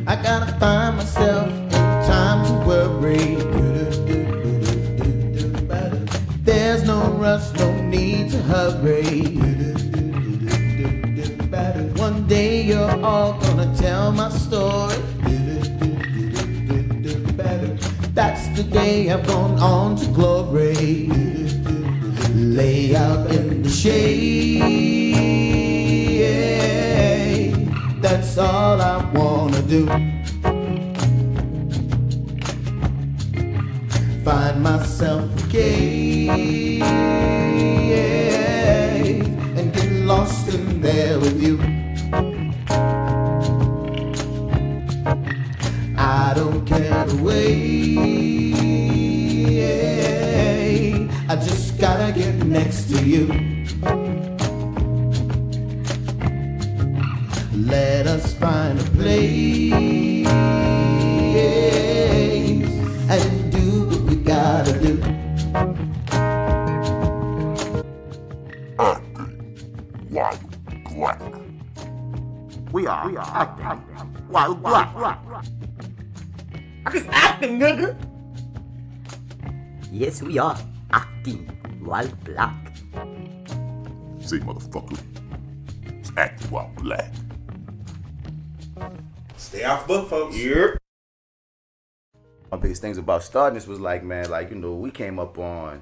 I gotta find myself in time to worry. There's no rush, no need to hurry. One day you're all gonna tell my story. That's the day I've gone on to glory. Lay out in the shade. That's all I wanna do. Find myself a cave and get lost in there with you. I don't care the way, I just gotta get next to you. Let us find a place and do what we gotta do. Acting while black. We are acting while black. I'm just acting, nigga. Yes, we are acting while black. Say, motherfucker, it's acting while black. Stay off book, folks. Yep. My biggest things about starting this was like, man, like, you know, we came up on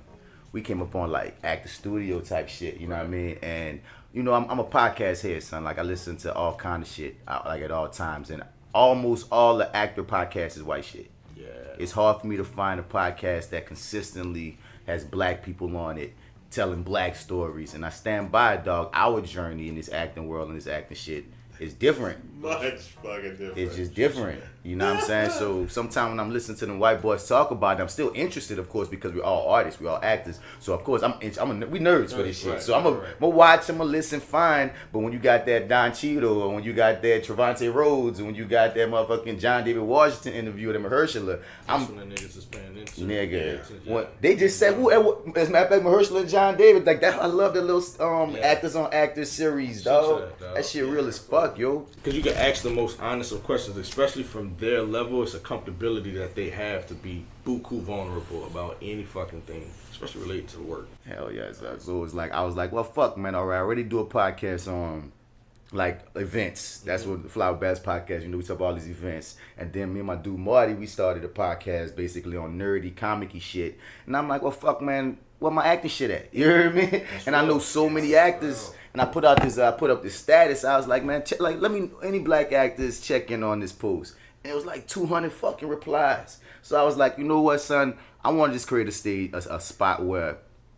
like actor studio type shit, you know what I mean? And, you know, I'm a podcast head, son. Like, I listen to all kind of shit, like, at all times. And almost all the actor podcasts is white shit. Yeah. It's hard for me to find a podcast that consistently has black people on it, telling black stories. And I stand by it, dog. Our journey in this acting world and this acting shit is different. Much fucking different. It's just different. You know what I'm saying? So sometimes when I'm listening to them white boys talk about it, I'm still interested, of course, because we're all artists, we're all actors. So of course, we nerds for this shit. So I'm gonna watch, I'm gonna listen, fine. But when you got that Don Cheadle, or when you got that Trevante Rhodes, and when you got that motherfucking John David Washington interview with Mahershala, That's when the niggas is paying into. Nigga, they just said whoever. As a matter of fact, Mahershala and John David, like that. I love the little actors on actors series, dog. That shit real as fuck, yo. Because you can ask the most honest of questions, especially from their level. It's a comfortability that they have to be buku vulnerable about any fucking thing, especially related to the work. Hell yeah. So it was like, I was like, well, fuck, man. All right, I already do a podcast on like events. That's what the Flower Bass podcast, you know, we talk about all these events. And then me and my dude Marty, we started a podcast basically on nerdy, comic-y shit. And I'm like, well, fuck, man, where my acting shit at? You hear me? That's and I know so many actors. And I put up this status. I was like, man, let me, any black actors check in on this post. And it was like 200 fucking replies. So I was like, you know what, son? I want to just create a spot where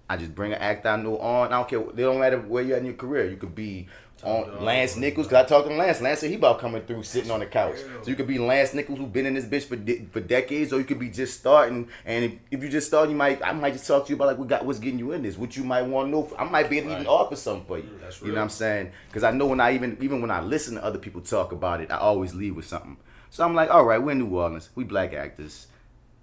I just bring an actor I know on. I don't care. They don't matter where you're at in your career. You could be on Lance Nichols, because I talked to Lance. Lance said he about coming through sitting on the couch. So you could be Lance Nichols, who's been in this bitch for decades, or you could be just starting. And if you just start, I might just talk to you about like what's getting you in this, what you might want to know. I might be able to even offer something for you. You know what I'm saying? Because I know when even when I listen to other people talk about it, I always leave with something. So I'm like, all right, we're in New Orleans. We black actors.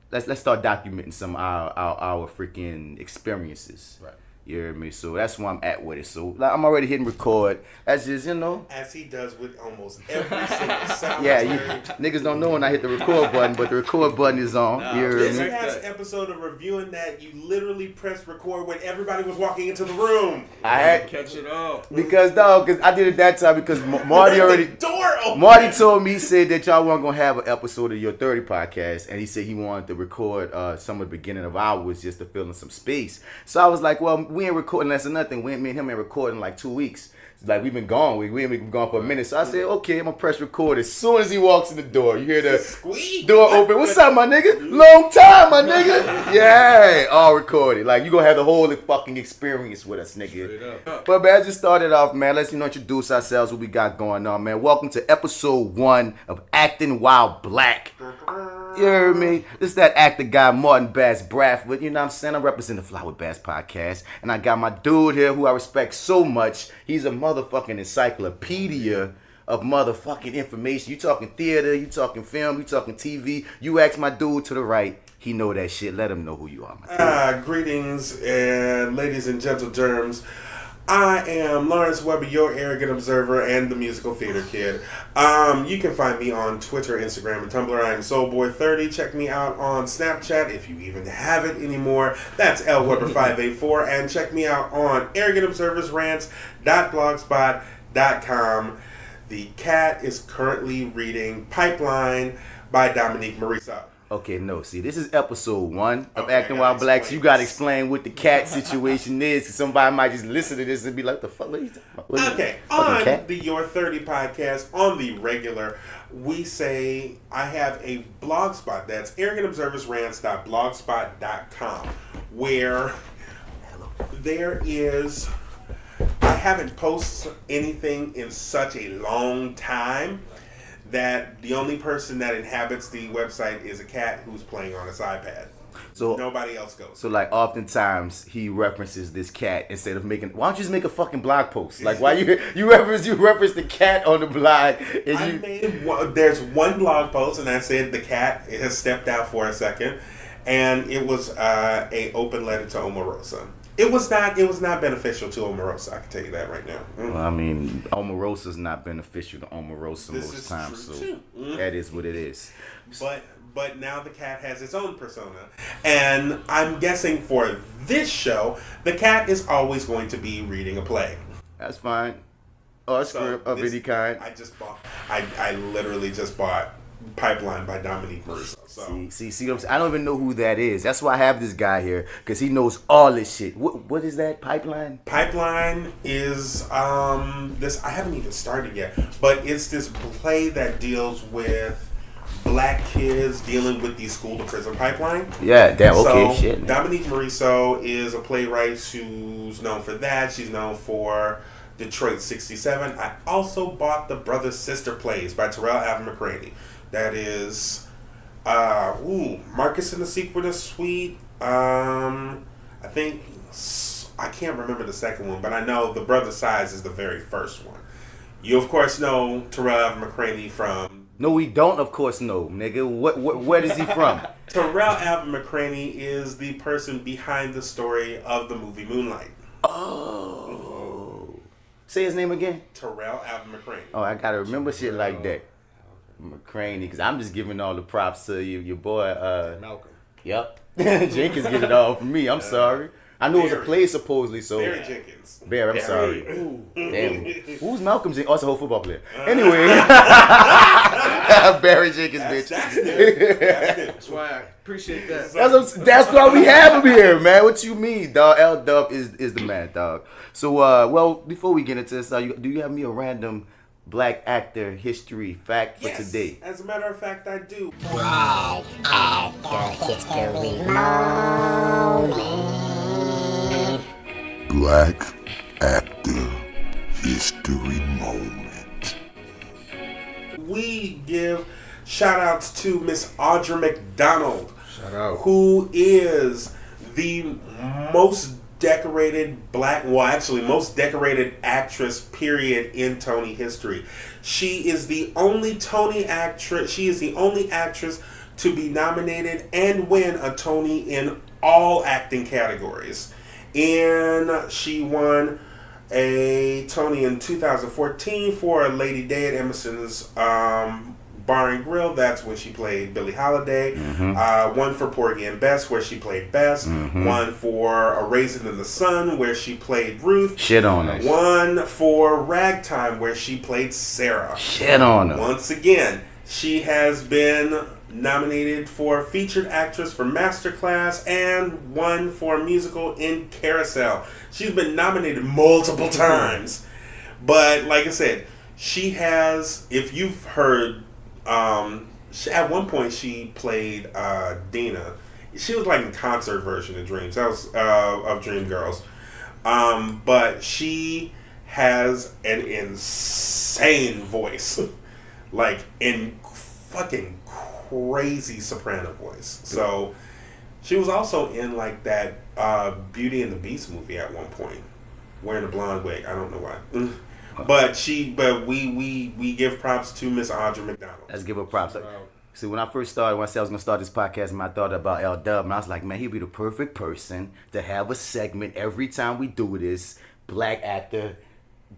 Let's start documenting some of our freaking experiences. Right. You hear me? So that's where I'm at with it. So like, I'm already hitting record. That's just, you know. As he does with almost every single sound. Niggas don't know when I hit the record button, but the record button is on. You hear this me? past episode of reviewing that, you literally pressed record when everybody was walking into the room. I had catch it up. Because I did it that time because Marty already. The door open. Marty told me, he said that y'all weren't gonna have an episode of your 30 podcast, and he said he wanted to record some of the beginning of ours just to fill in some space. So I was like, well, we ain't recording less than nothing. Me and him ain't recording like 2 weeks. It's like we've been gone. We ain't been gone for a minute. So I said, okay, I'm gonna press record. As soon as he walks in the door, you hear the squeak door open. What's up, my nigga? Long time, my nigga. Yeah, all recorded. Like you gonna have the whole fucking experience with us, nigga. But man, I just started off, man. Let's introduce ourselves. What we got going on, man. Welcome to episode 1 of Acting While Black. You heard me? This is that actor guy, Martin Bass Bradford. You know what I'm saying? I represent the Flower Bass podcast. And I got my dude here who I respect so much. He's a motherfucking encyclopedia of motherfucking information. You talking theater, you talking film, you talking TV. You ask my dude to the right, he know that shit. Let him know who you are, my dude. Greetings, ladies and gentle germs. I am Lawrence Weber, your arrogant observer and the musical theater kid. You can find me on Twitter, Instagram, and Tumblr. I am Soulboy30. Check me out on Snapchat if you even have it anymore. That's LWeber584. And check me out on arrogantobserversrants.blogspot.com. The cat is currently reading Pipeline by Dominique Marisa. Okay, no. See, this is episode 1 of Acting While Black. So you gotta explain what the cat situation is. Cause somebody might just listen to this and be like, "The fuck? What are you talking about?" Okay, on the Your 30 podcast, on the regular, we say I have a blog spot. That's arrogantobserversrants.blogspot.com, where there is. I haven't posted anything in such a long time that the only person that inhabits the website is a cat who's playing on his iPad. So nobody else goes. So like oftentimes he references this cat instead of making. Why don't you just make a fucking blog post? Like why you reference the cat on the blog? And there's one blog post and I said the cat has stepped out for a second, and it was a open letter to Omarosa. It was not beneficial to Omarosa. I can tell you that right now. Well, I mean, Omarosa's not beneficial to Omarosa most times, so that is what it is. But now the cat has its own persona, and I'm guessing for this show, the cat is always going to be reading a play. That's fine. Or a script of any kind. I literally just bought Pipeline by Dominique Marisa. So. See what I'm saying? I don't even know who that is. That's why I have this guy here, because he knows all this shit. What is that, Pipeline? Pipeline is this. I haven't even started yet, but it's this play that deals with black kids dealing with the school to prison pipeline. Yeah, damn. Okay, so, shit. Dominique Marisa is a playwright who's known for that. She's known for Detroit 67. I also bought the Brother Sister plays by Terrell Alvin McCraney. That is, Marcus and the Secret of Sweet. I think, I can't remember the second one, but I know The Brother Size is the very first one. You, of course, know Terrell Alvin McCraney from... No, we don't, of course, know, nigga. Where is he from? Terrell Alvin McCraney is the person behind the story of the movie Moonlight. Oh. Say his name again. Terrell Alvin McCraney. Oh, I gotta remember shit like that. McCraney, because I'm just giving all the props to your boy Malcolm. Yep. Jenkins get it all from me. I'm sorry. I know it was a play supposedly, so Barry Jenkins. I'm sorry. Damn. Who's Malcolm Jenkins? Also a whole football player. Anyway. Barry Jenkins, bitch. That's good. That's why I appreciate that. That's why we have him here, man. What you mean, dog? L-Dub is the man, dog. So, well, before we get into this, do you have me a random black actor history fact for today? As a matter of fact, I do. Black actor history moment. Black actor history moment. We give shout outs to Miss Audra McDonald, Who who is the most decorated most decorated actress, period, in Tony history. She is the only Tony actress. She is the only actress to be nominated and win a Tony in all acting categories. And she won a Tony in 2014 for Lady Day at Emerson's Bar and Grill. That's when she played Billie Holiday. One for Porgy and Bess, where she played Bess. One for A Raisin in the Sun, where she played Ruth. Shit on her. One for Ragtime, where she played Sarah. Shit on her. Once again, she has been nominated for Featured Actress for Masterclass and one for Musical in Carousel. She's been nominated multiple times. But like I said, she has, if you've heard, at one point she played Dina. She was like a concert version of Dreams. That was of Dreamgirls. But she has an insane voice. Like in fucking crazy soprano voice. So she was also in like that Beauty and the Beast movie at one point, wearing a blonde wig. I don't know why. But we give props to Miss Audra McDonald. Let's give her props. See, when I first started, when I said I was gonna start this podcast, and I thought about L-Dub, and I was like, man, he'd be the perfect person to have a segment every time we do this. black actor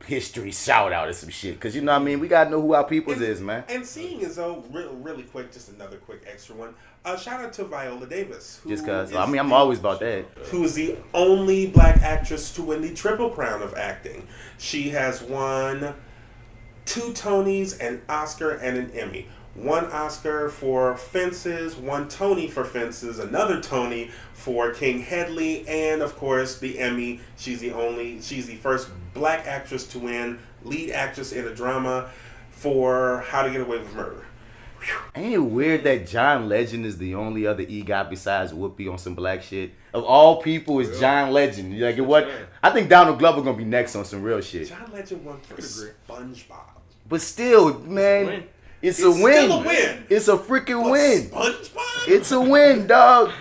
history shout out or some shit. Cause you know what I mean? We gotta know who our peoples is, man. And seeing as though, really quick, just another quick extra one. Shout out to Viola Davis. Just cause, I mean, I'm always about that. Who is the only black actress to win the Triple Crown of acting. She has won 2 Tonys, an Oscar, and an Emmy. 1 Oscar for Fences, 1 Tony for Fences, another Tony for King Headley, and of course the Emmy. She's the first black actress to win lead actress in a drama for How to Get Away with Murder. Ain't it weird that John Legend is the only other EGOT besides Whoopi on some black shit? Of all people, is John Legend. Like what? I think Donald Glover gonna be next on some real shit. John Legend won for SpongeBob. But still, man, it's a win. Still a win. It's a freaking win. SpongeBob? It's a win, dog.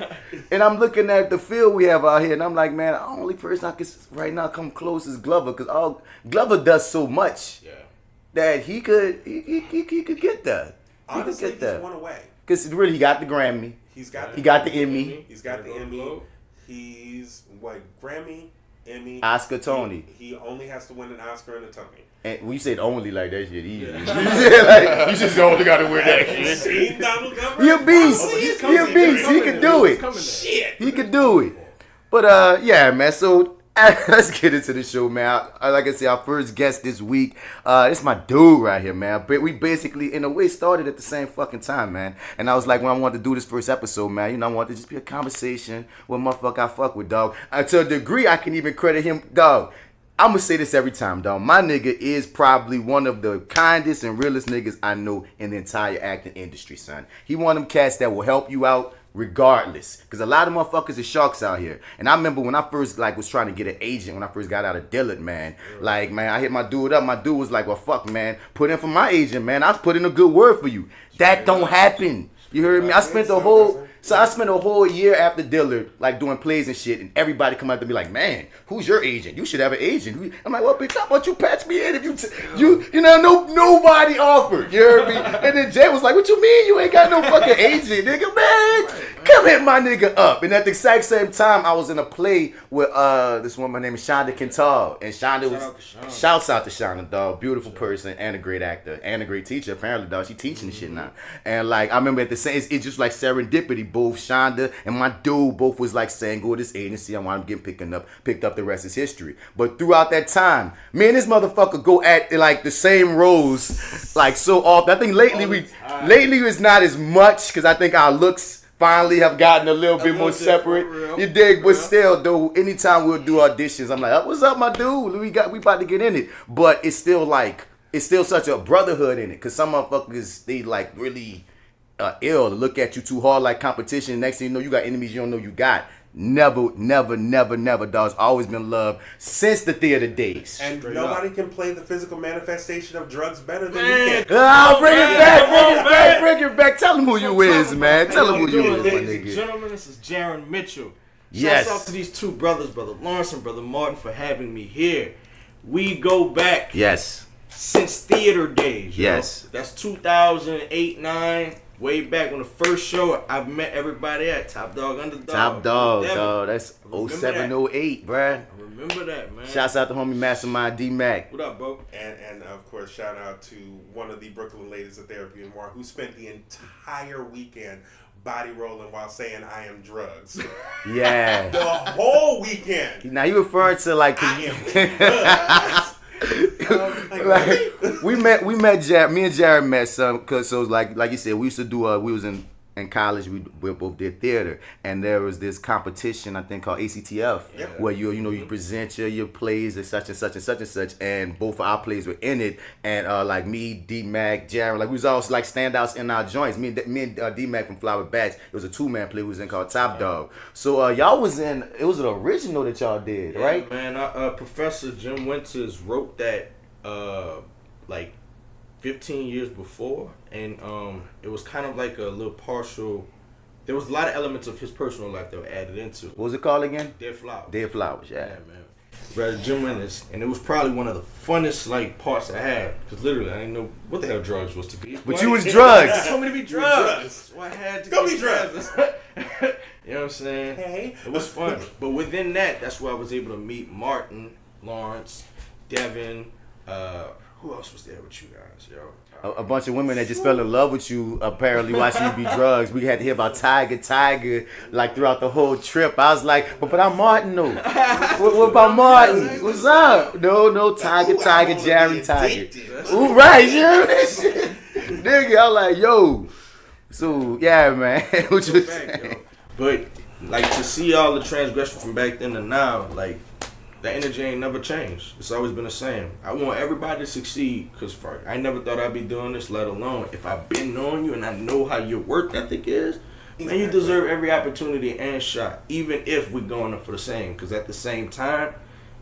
And I'm looking at the field we have out here, and I'm like, man, the only person I can right now come close is Glover, because Glover does so much that he could get that. Honestly, he's one away. Because really, he got the Grammy. He got the Emmy. He's got the Emmy. He's Grammy, Emmy, Oscar, Tony. He only has to win an Oscar and a Tony. And we said only like that shit easy. Like, you just only got to win that shit. Seen Donald Glover? He a beast. He a beast. He could do it. Shit. He could do it. But yeah, man. So let's get into the show, man. Like I said, our first guest this week, it's my dude right here, man. But we basically, in a way, started at the same fucking time, man. And I was like, when I wanted to do this first episode, man, you know, I wanted to just be a conversation with motherfucker I fuck with, dog. To a degree, I can even credit him, dog. I'm gonna say this every time, dog. My nigga is probably one of the kindest and realest niggas I know in the entire acting industry, son. He one of them cats that will help you out regardless, because a lot of motherfuckers are sharks out here. And I remember when I first was trying to get an agent when I first got out of Dillard, man. Like, man, I hit my dude up. My dude was like, well, fuck, man, put in for my agent, man. I was putting a good word for you. That don't happen. You heard me? I spent a whole year after Dillard, like, doing plays and shit, and everybody come out to be like, man, who's your agent? You should have an agent. I'm like, well, bitch, how about you patch me in if you know, nobody offered. You heard me? And then Jay was like, what you mean you ain't got no fucking agent, nigga? Man, come hit my nigga up. And at the exact same time, I was in a play with this woman named Shonda Quintal, and shouts out to Shonda, dog, beautiful person and a great actor and a great teacher. Apparently, dog, she teaching the shit now. And like, I remember at the same, it's just like serendipity. Both Shonda and my dude both was like saying, go to this agency. I want to get picked up. The rest is history. But throughout that time, me and this motherfucker go at like the same roles like so often. I think lately it's not as much because I think our looks finally have gotten a little bit more separate. You dig? But still, though, anytime we'll do auditions, I'm like, what's up, my dude? We about to get in it. But it's still such a brotherhood in it because some motherfuckers, they like really ill to look at you too hard like competition. Next thing you know, you got enemies you don't know you got. Never, dog. It's always been love since the theater days. And nobody can play the physical manifestation of drugs better than you can. Bring it back. Tell them who you is, man. Tell them who you is, my Ladies and nigga. gentlemen, this is Jaren Mitchell. Yes. Shouts out to these two brothers, Brother Lawrence and Brother Martin, for having me here. We go back since theater days. Yes. That's 2008, 9. Way back when the first show, I've met everybody at Top Dog Underdog. Top Dog, dog. That's 07, 08, bruh. I remember that, man. Shouts out to homie Mastermind D-Mac. What up, bro? And of course, shout out to one of the Brooklyn ladies of Therapy and More who spent the entire weekend body rolling while saying I am drugs. Yeah. The whole weekend. Now you referring to like I am drugs. Like, me and Jared met some because so like you said, we used to do we was in college, we both did theater, and there was this competition I think called ACTF where you present your plays and such and such and such and such, and both of our plays were in it, and like me, D-Mac, Jared, like we was all like standouts in our joints. Me and D-Mac from Flower Bats, it was a 2-man play we was in called Top Dog. So y'all was in, it was an original that y'all did, right? Man, Professor Jim Winters wrote that like 15 years before, and it was kind of like a little partial. There was a lot of elements of his personal life that were added into. What was it called again? Dead Flowers. Dead Flowers, yeah. Man. Brother Jim Winters, and it was probably one of the funnest like parts I had, because literally I didn't know what the hell drugs was to be. But you was drugs. He told me to be drugs. So I had to go be drugs. You know what I'm saying? Hey. It was fun. But within that, that's where I was able to meet Martin Lawrence, Devin. Who else was there with you guys, yo? A bunch of women that just fell in love with you, apparently, watching you be drugs. We had to hear about Tiger, like, throughout the whole trip. I was like, but I'm Martin, though. What about Martin? What's up? No, Tiger, JAREN, Tiger. Ooh, right, you heard that shit? Nigga, I was like, yo. So, yeah, man. What you saying? But, like, to see all the transgression from back then to now, like, the energy ain't never changed. It's always been the same. I want everybody to succeed because I never thought I'd be doing this, let alone if I've been knowing you and I know how your work ethic is, man, you deserve every opportunity and shot, even if we're going up for the same. Because at the same time,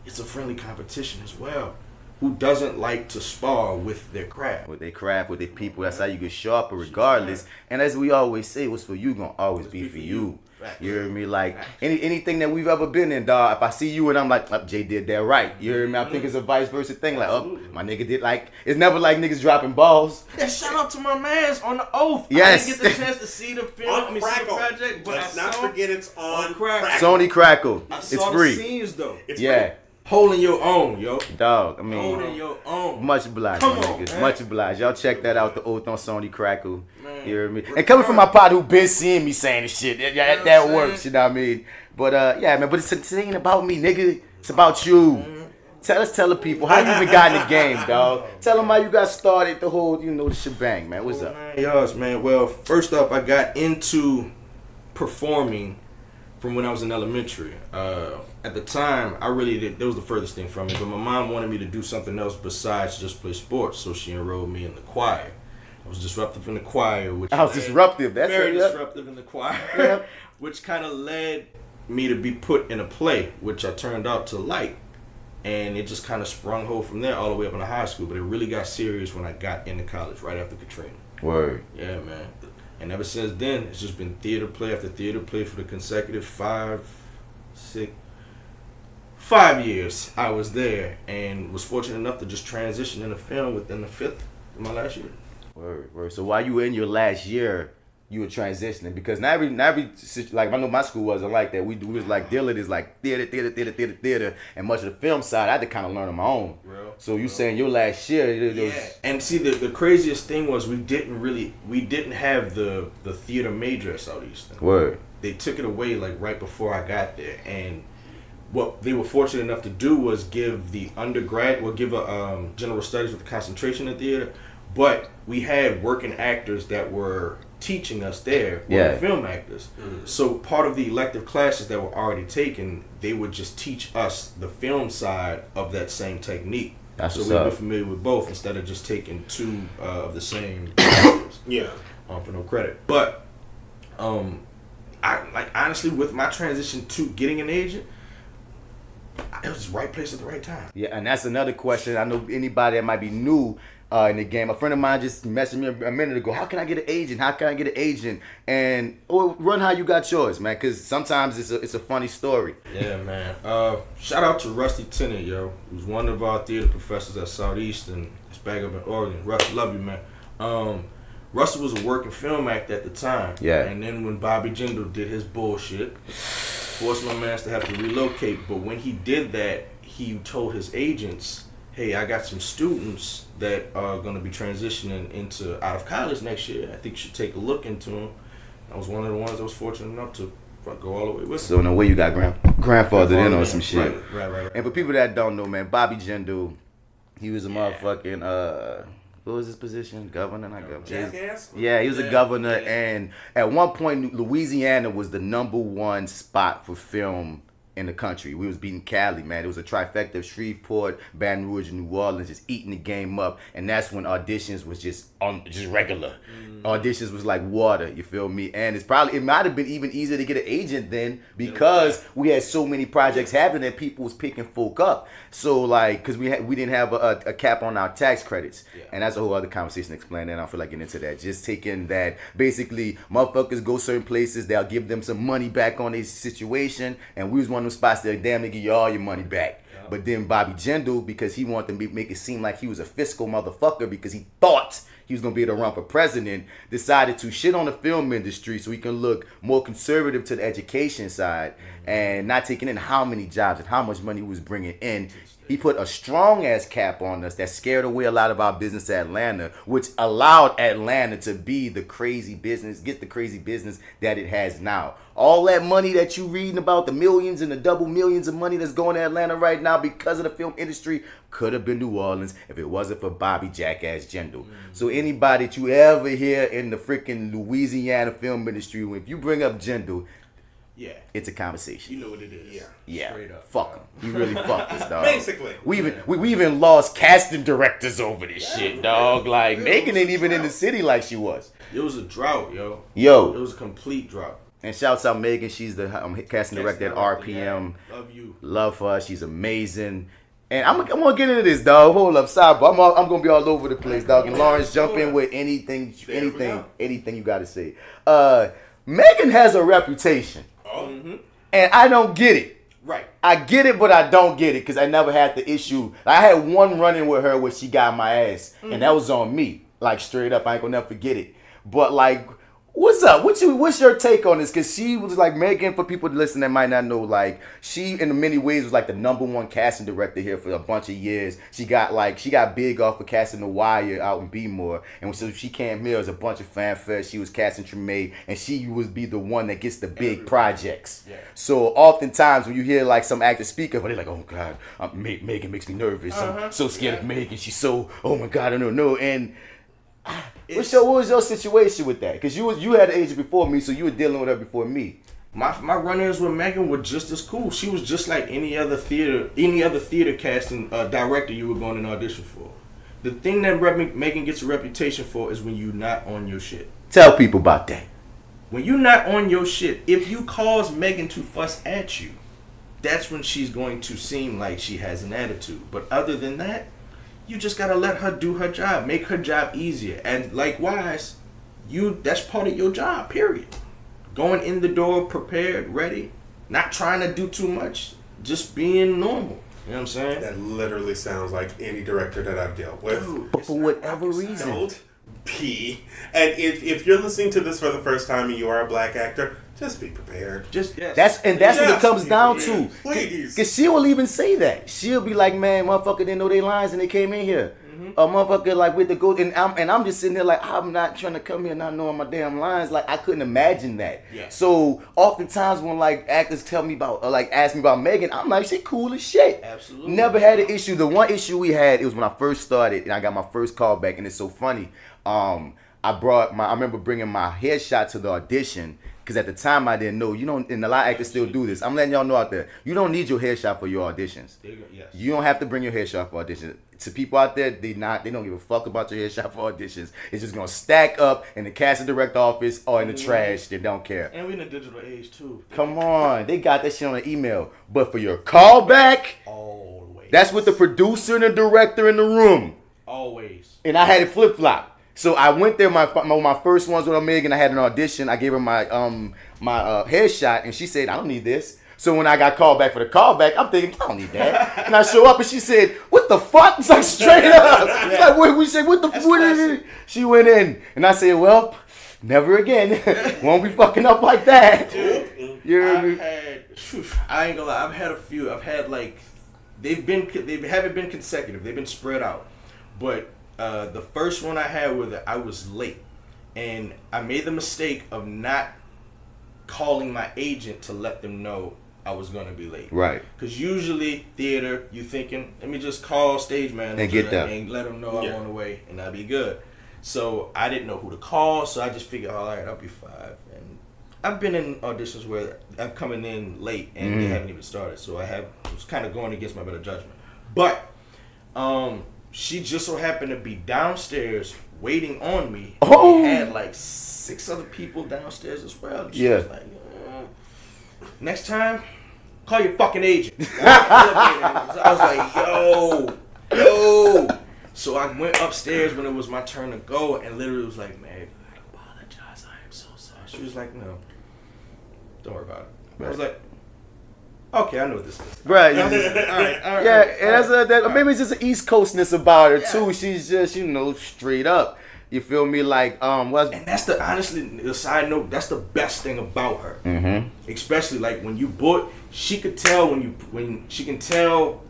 it's a friendly competition as well. Who doesn't like to spar with their craft? With their craft, with their people. That's how you get sharper regardless. And as we always say, what's for you gonna always be for you. You hear me? Like, anything that we've ever been in, dog, if I see you and I'm like, oh, Jay did that right. You hear me? I think it's a vice versa thing. Like, oh, my nigga did, like, it's never like niggas dropping balls. Yeah, shout out to my mans on the Oath. Yes. I didn't get the chance to see the film, see the project, but let's not forget it's on Crackle. Sony Crackle. It's free. The scenes, though. It's yeah. free. Holding your own, yo. Dog, I mean, Holding your own. much obliged, Come my on, niggas. man. Much obliged. Y'all check that out, the Oath on Sony Crackle. Man. You hear me? And coming from my pod who been seeing me saying this shit, that works, you know what I mean? But yeah, man, but it ain't about me, nigga. It's about you. Tell the people how you even got in the game, dog. Tell them how you got started, the whole, the shebang, man. What's up? Yes, man. Well, first off, I got into performing from when I was in elementary. At the time, I really did. That was the furthest thing from me. But my mom wanted me to do something else besides just play sports, so she enrolled me in the choir. I was disruptive in the choir, which I was disruptive. That's very it, yeah. disruptive in the choir, Yep. which kind of led me to be put in a play, which I turned out to like, and it just kind of sprung whole from there all the way up into high school. But it really got serious when I got into college, right after Katrina. Word. Yeah, man. And ever since then, it's just been theater play after theater play for the consecutive 5 years I was there, and was fortunate enough to just transition into film within the 5th of my last year. Word. So while you were in your last year, you were transitioning, because not every like, I know my school wasn't like that. We was like, Dillard is like theater, and much of the film side I had to kind of learn on my own. So you saying your last year, it was, and see, the craziest thing was we didn't have the theater major at Southeastern. Word. They took it away like right before I got there, and what they were fortunate enough to do was give the undergrad, give a general studies with a concentration in theater, but we had working actors that were teaching us there, were film actors. So part of the elective classes that were already taken, they would just teach us the film side of that same technique. That's so we'd be familiar with both instead of just taking two of the same actors. Yeah. For no credit. But I like, honestly, with my transition to getting an agent, it was the right place at the right time. Yeah, and that's another question. I know anybody that might be new in the game. A friend of mine just messaged me a minute ago. How can I get an agent? How can I get an agent? And run how you got yours, man. Because sometimes it's a funny story. Yeah, man. Shout out to Rusty Tennant, yo, who's one of our theater professors at Southeastern. It's back up in Oregon. Rusty, love you, man. Rusty was a working film actor at the time. Yeah. And then when Bobby Jindal did his bullshit, forced my man to have to relocate. But when he did that, he told his agents, hey, I got some students that are going to be transitioning into out of college next year. I think you should take a look into them. I was one of the ones that was fortunate enough to go all the way with So in a way you got grandfathered in on some shit. Right. And for people that don't know, man, Bobby Jindal, he was a motherfucking what was his position? Governor, not governor. Jackass? Yeah, he was a governor, and at one point, Louisiana was the #1 spot for film in the country. We was beating Cali, man. It was a trifecta of Shreveport, Baton Rouge, and New Orleans, just eating the game up. And that's when auditions was just regular. Auditions was like water, you feel me? And it might have been even easier to get an agent then, because we had so many projects happening that people was picking folk up. So like, cause we didn't have a cap on our tax credits. And that's a whole other conversation to explain that. I don't feel like getting into that. Just taking that, basically, motherfuckers go certain places, they'll give them some money back on their situation, and we was one of them spots that damn nigga you all your money back. But then Bobby Jindal, because he wanted to make it seem like he was a fiscal motherfucker, because he thought he was going to be able to run for president, decided to shit on the film industry so he can look more conservative to the education side, and not taking in how many jobs and how much money he was bringing in. He put a strong ass cap on us that scared away a lot of our business to Atlanta, which allowed Atlanta to be the crazy business, get the crazy business that it has now. All that money that you reading about, the millions and the double millions of money that's going to Atlanta right now because of the film industry, could have been New Orleans if it wasn't for Bobby Jackass Jindal. So anybody that you ever hear in the freaking Louisiana film industry, if you bring up Jindal, yeah, it's a conversation. You know what it is. Yeah. Straight up. Fuck him. You really fucked us, dog. Basically. We even lost casting directors over this shit, dog. Like, Megan ain't even in the city like she was. It was a drought, yo. Yo. It was a complete drought. And shouts out Megan. She's the casting director at RPM. Yeah. Love you. Love her. She's amazing. And I'm gonna get into this, dog. Hold up, sidebar. I'm gonna be all over the place, dog. And Lawrence, jump in with anything you got to say. Megan has a reputation, and I don't get it. Right. I get it, but I don't get it because I never had the issue. I had one run-in with her where she got my ass, and that was on me. Like, straight up, I ain't gonna never forget it. But like, what's up? What's your take on this? Because she was like, Megan, for people to listen that might not know, like, she in many ways was like the #1 casting director here for a bunch of years. She got big off of casting The Wire out in B-More, and so she came here as a bunch of fanfare. She was casting Tremaine, and she would be the one that gets the big projects. Yeah. So oftentimes when you hear like some actor speak of her, they're like, oh God, Megan makes me nervous. I'm so scared of Megan. She's so, oh my God, I don't know. And what was your situation with that? Because you had an agent before me, so you were dealing with her before me. My run-ins with Megan were just as cool. She was just like any other theater casting director you were going in audition for. The thing that Megan gets a reputation for is when you're not on your shit. Tell people about that. When you're not on your shit, if you cause Megan to fuss at you, that's when she's going to seem like she has an attitude. But other than that, you just gotta let her do her job, make her job easier, and likewise, that's part of your job. Period. Going in the door prepared, ready, not trying to do too much, just being normal. You know what I'm saying? That literally sounds like any director that I've dealt with. Dude, But for whatever reason, Don't pee. And if you're listening to this for the first time and you are a black actor, just be prepared. Just yes. that's what it comes down to. Please. Because she will even say that. She'll be like, man, motherfucker didn't know their lines and they came in here. A motherfucker like with the go, and I'm just sitting there like, I'm not trying to come here not knowing my damn lines. Like, I couldn't imagine that. Yeah. So oftentimes when like actors tell me about, or like ask me about Megan, I'm like, she cool as shit. Absolutely. Never had an issue. The one issue we had, it was when I first started and I got my first call back, and it's so funny. I remember bringing my headshot to the audition. Because at the time I didn't know, and a lot of actors still do this. I'm letting y'all know out there, you don't need your headshot for your auditions. Yes. You don't have to bring your headshot for auditions. To people out there, they don't give a fuck about your headshot for auditions. It's just gonna stack up in the casting director office or in the trash. They don't care. And we're in a digital age too. Come on, they got that shit on an email. But for your callback, Always. that's with the producer and the director in the room. Always. And I had it flip flop. So I went there, my first ones with Megan. I had an audition. I gave her my headshot, and she said, I don't need this. So when I got called back for the callback, I'm thinking, I don't need that. And I show up, and she said, what the fuck? It's like straight up. It's like, we said, what the fuck? She went in, and I said, well, never again. Won't be fucking up like that. Dude, I ain't gonna lie, I've had a few. I've had like, they haven't been consecutive. They've been spread out. But the first one I had with it, I was late, and I made the mistake of not calling my agent to let them know I was gonna be late. Right. Because usually theater, you thinking, let me just call stage manager and get them and let them know I'm on the way, and I'll be good. So I didn't know who to call, so I just figured, all right, I'll be fine. And I've been in auditions where I'm coming in late and they haven't even started, so it was kind of going against my better judgment. But she just so happened to be downstairs waiting on me. Oh. We had like 6 other people downstairs as well. She was like, next time, call your fucking agent. I was like, yo. So I went upstairs when it was my turn to go, and literally was like, man, I apologize. I am so sorry. She was like, no, don't worry about it. I was like, okay, I know what this is. Right. All right. Yeah, and maybe it's just an East Coastness about her too. She's just, straight up. You feel me? Like, and that's the side note, that's the best thing about her. Mm-hmm. Especially like when you book, she could tell when she can tell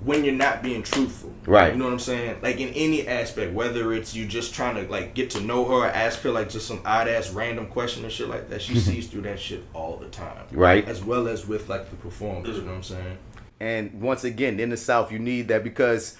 when you're not being truthful. Right. You know what I'm saying? Like in any aspect, whether it's you just trying to like get to know her or ask her like just some odd ass random question and shit like that, she sees through that shit all the time. Right. As well as with like the performance, you know what I'm saying? And once again, in the South, you need that because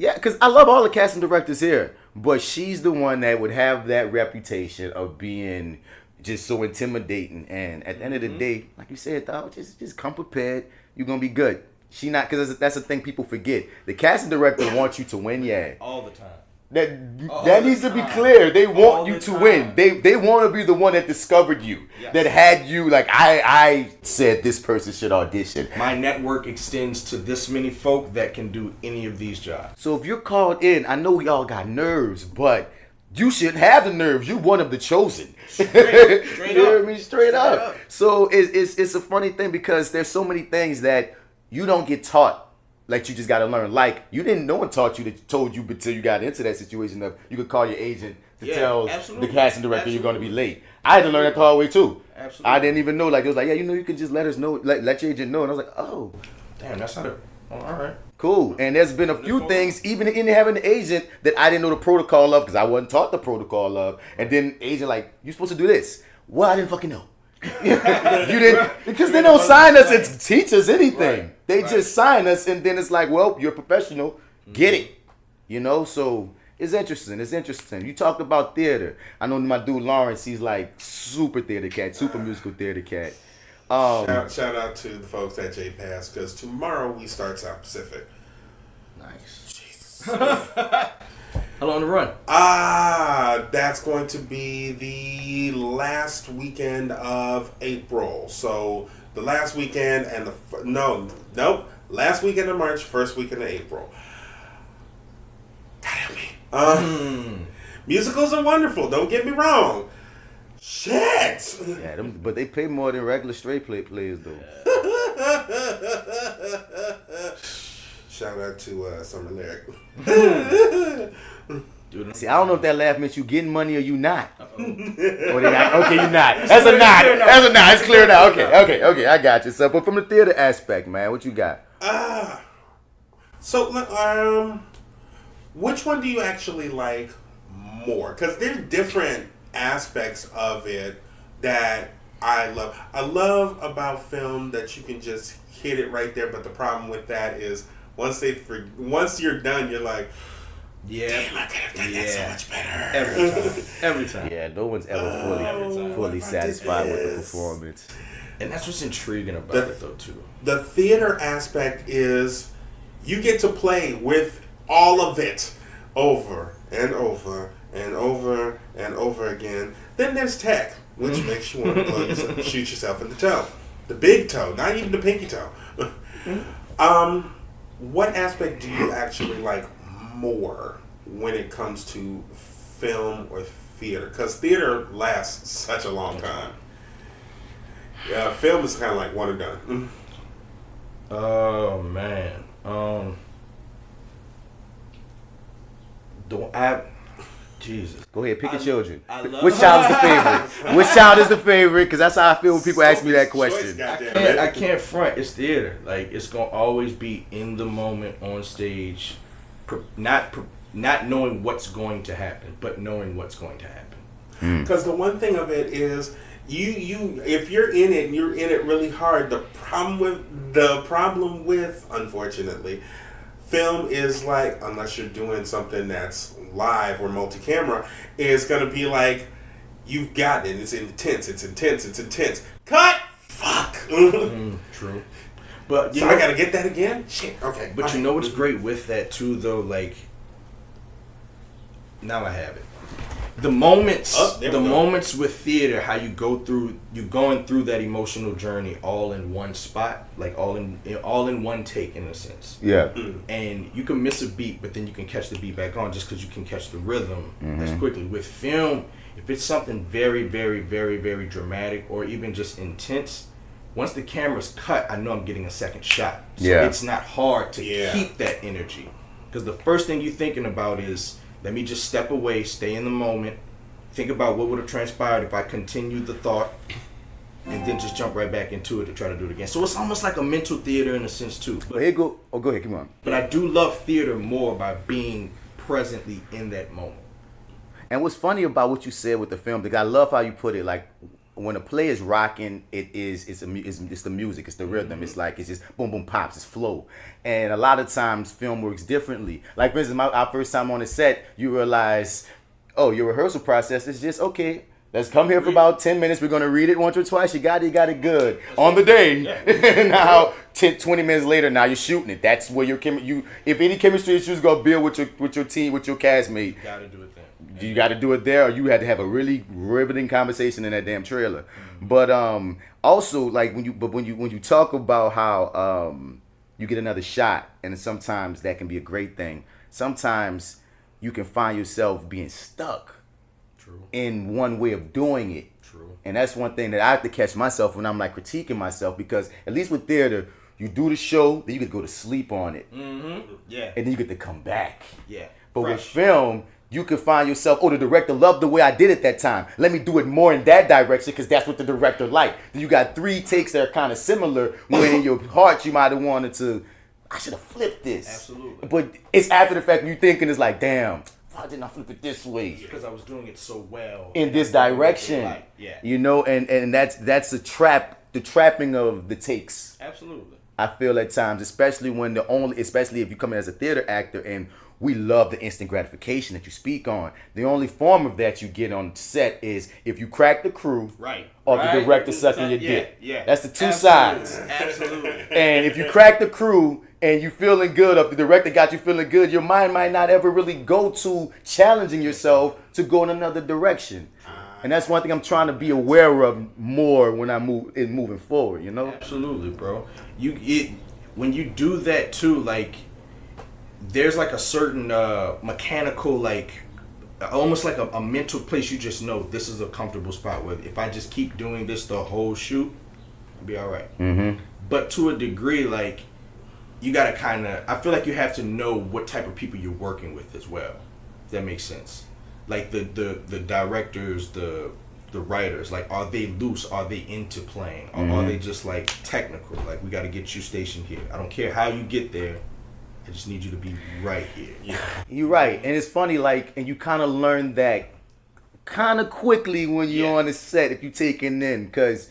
I love all the casting directors here, but she's the one that would have that reputation of being just so intimidating. And at the end of the day, like you said, dog, just come prepared. You're gonna be good. She not, because that's the thing people forget. The casting director wants you to win, all the time. That needs to be clear. They want you to win. They want to be the one that discovered you, that had you like I said this person should audition. My network extends to this many folk that can do any of these jobs. So if you're called in, I know we all got nerves, but you should have the nerves. You one of the chosen. Straight you know up. what I mean? Straight up. So it's a funny thing because there's so many things that you don't get taught. Like you just got to learn. Like you didn't, no one taught you that told you until you got into that situation of you could call your agent to tell the casting director you're going to be late. I had to learn that the hard way too. Absolutely. I didn't even know. Like it was like, yeah, you can just let us know, let your agent know. And I was like, oh, damn, that's not it. Oh, all right. cool. And there's been a few things, even in having an agent, that I didn't know the protocol of because I wasn't taught the protocol of. And then agent like, you supposed to do this. Well, I didn't fucking know. You didn't, because they don't sign us and teach us anything. Right. They just sign us, and then it's like, well, you're a professional, get it. You know, so it's interesting. It's interesting. You talked about theater. I know my dude Lawrence. He's like super theater cat, super musical theater cat. Shout out to the folks at JPass because tomorrow we start South Pacific. Nice. Jesus. How long to run? That's going to be the last weekend of April. So the last weekend and last weekend of March, first weekend of April. Damn me. Musicals are wonderful. Don't get me wrong. Shit. Yeah, but they pay more than regular straight players though. Shout out to Summer Lyric. See, I don't know if that laugh meant you getting money or you not. Or they not. Okay, you not. That's a nod. That's a nod. It's clear now. Okay. I got you. So, but from the theater aspect, man, what you got? So, which one do you actually like more? Because there's different aspects of it that I love. I love about film that you can just hit it right there. But the problem with that is once you're done, you're like, damn, I could have done that so much better. Every time. Yeah, no one's ever fully satisfied with the performance. And that's what's intriguing about it, though, too. The theater aspect is you get to play with all of it over and over and over and over again. Then there's tech, which makes you want to blow yourself, shoot yourself in the toe. The big toe, not even the pinky toe. What aspect do you actually like more when it comes to film or theater? Because theater lasts such a long time. Yeah, film is kind of like one and done. Oh man, Jesus. Go ahead, pick your children. love Which child is the favorite? Which child is the favorite? Because that's how I feel when people ask me that question. I can't front. It's theater. Like it's gonna always be in the moment on stage, not knowing what's going to happen, but knowing what's going to happen. Because the one thing of it is, you if you're in it and you're in it really hard, the problem with unfortunately, film is like, unless you're doing something that's live or multi-camera, is going to be like, you've got it. It's intense. Cut! Fuck! True. But so I got to get that again? Shit. Okay. But you know what's great with that too, though? Like, now I have it. The moments with theater, how you going through that emotional journey all in one spot, like all in one take, in a sense. Yeah. And you can miss a beat, but then you can catch the beat back on just because you can catch the rhythm as quickly. With film, if it's something very, very, very, very dramatic or even just intense, once the camera's cut, I know I'm getting a second shot. So it's not hard to keep that energy. Because the first thing you're thinking about is, let me just step away, stay in the moment, think about what would have transpired if I continued the thought, and then just jump right back into it to try to do it again. So it's almost like a mental theater in a sense too. But here go. Oh, go ahead. Come on. But I do love theater more by being presently in that moment. And what's funny about what you said with the film, because I love how you put it. Like when a play is rocking, it's the music, it's the rhythm. It's like it's just boom boom pops, it's flow. And a lot of times film works differently. Like for instance, our first time on the set, you realize, oh, your rehearsal process is just okay. Let's come here for about 10 minutes. We're going to read it once or twice. You got it good. On the day. Now, 20 minutes later, now you're shooting it. That's where your if any chemistry issues go build with your team, with your castmate. You got to do it then. You got to do it there, or you had to have a really riveting conversation in that damn trailer. But also, like, when you talk about how you get another shot, and sometimes that can be a great thing. Sometimes you can find yourself being stuck in one way of doing it. True. And that's one thing that I have to catch myself when I'm like critiquing myself, because at least with theater, you do the show, then you get to go to sleep on it. Mm-hmm. Yeah. And then you get to come back. Yeah. But with film, you can find yourself, oh, the director loved the way I did it that time. Let me do it more in that direction because that's what the director liked. Then you got 3 takes that are kind of similar when in your heart you might have wanted to, I should have flipped this. Absolutely. But it's after the fact when you're thinking, it's like, damn, why didn't I flip it this way? Because I was doing it so well. In this direction. Like, yeah. You know, and that's the trapping of the takes. Absolutely. I feel at times, especially if you come in as a theater actor and we love the instant gratification that you speak on. The only form of that you get on set is if you crack the crew, right, or the director sucking your dick. Yeah. That's the two sides. Absolutely. And if you crack the crew and you feeling good, or the director got you feeling good, your mind might not ever really go to challenging yourself to go in another direction. And that's one thing I'm trying to be aware of more when I moving forward, you know? Absolutely, bro. When you do that too, like, there's like a certain mechanical, like, almost like a mental place. You just know this is a comfortable spot where if I just keep doing this the whole shoot, I'll be all right. Mm-hmm. But to a degree, like, you gotta kind of, I feel like you have to know what type of people you're working with as well. If that makes sense. Like the directors, the writers, like, are they loose? Are they into playing? Or are they just like technical? Like, we gotta get you stationed here. I don't care how you get there. I just need you to be right here. Yeah. You're right. And it's funny, like, and you kind of learn that kind of quickly when you're on the set, if you take it in, because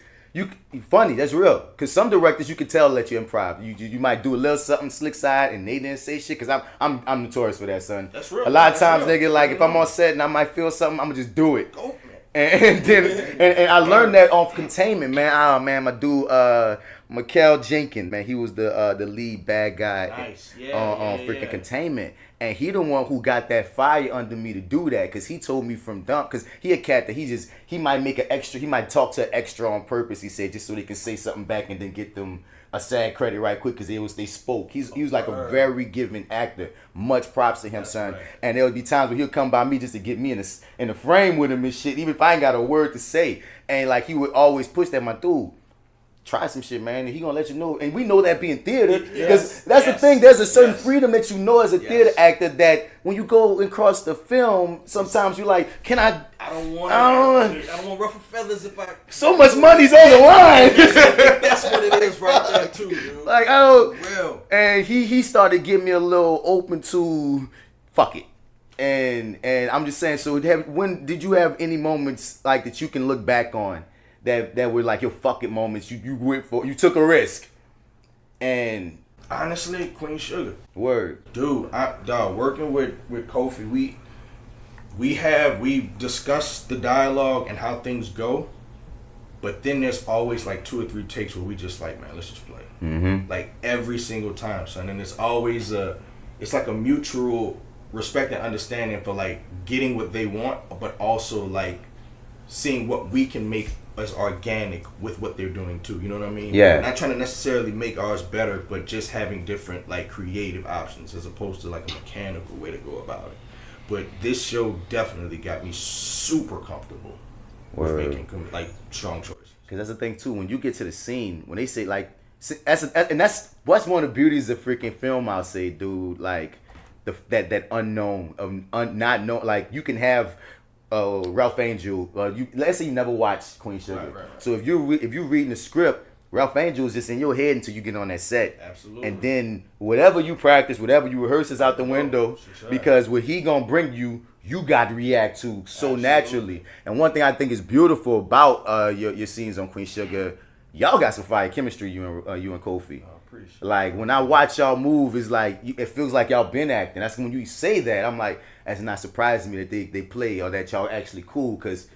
funny, that's real. Because some directors, you can tell that you improv. You might do a little something slick side and they didn't say shit, because I'm notorious for that, son. That's real. A lot of times, nigga, like, if I'm on set and I might feel something, I'm going to just do it. Go, And then I learned that off Containment, man. Oh man, my dude Mikhail Jenkins, man, he was the lead bad guy on freaking Containment, and he the one who got that fire under me to do that, because he told me from dump, because he a cat that he might make an extra, he might talk to an extra on purpose. He said just so they can say something back and then get them a sad credit right quick, because they spoke. He was like a very giving actor. Much props to him, son. Right. And there would be times where he'll come by me just to get me in the frame with him and shit, even if I ain't got a word to say. And like, he would always push that, my dude, try some shit, man, and he gonna let you know. And we know that being theater, because that's the thing. There's a certain freedom that you know as a theater actor, that when you go across the film, sometimes you're like, can I don't want ruffle feathers if I. So much money's on the line. That's what it is right there too, dude. Like, oh, real. And he started getting me a little open to fuck it. And I'm just saying. So when did you have any moments like that you can look back on that were like your fuck it moments? You went for, you took a risk. And honestly, Queen Sugar. Word. Dude, working with Kofi, we discussed the dialogue and how things go, but then there's always like 2 or 3 takes where we just like, man, let's just play. Mm-hmm. Like every single time, son. And it's always it's like a mutual respect and understanding for like getting what they want, but also like seeing what we can make as organic with what they're doing too. You know what I mean? Yeah. Not trying to necessarily make ours better, but just having different like creative options as opposed to like a mechanical way to go about it. But this show definitely got me super comfortable with making like strong choices. Because that's the thing too. When you get to the scene, when they say like, that's one of the beauties of freaking film, I'll say, dude. Like that unknown of not know. Like, you can have Ralph Angel. Let's say you never watched Queen Sugar. Right. So if you're reading the script, Ralph Angel is just in your head until you get on that set. Absolutely. And then whatever you practice, whatever you rehearse is out the window, because what he gonna bring you, you got to react to so naturally. And one thing I think is beautiful about your scenes on Queen Sugar, y'all got some fire chemistry, you and Kofi. Like when I watch y'all move, it's like it feels like y'all been acting. That's when you say that, I'm like, that's not surprising me that they play or that y'all actually cool, because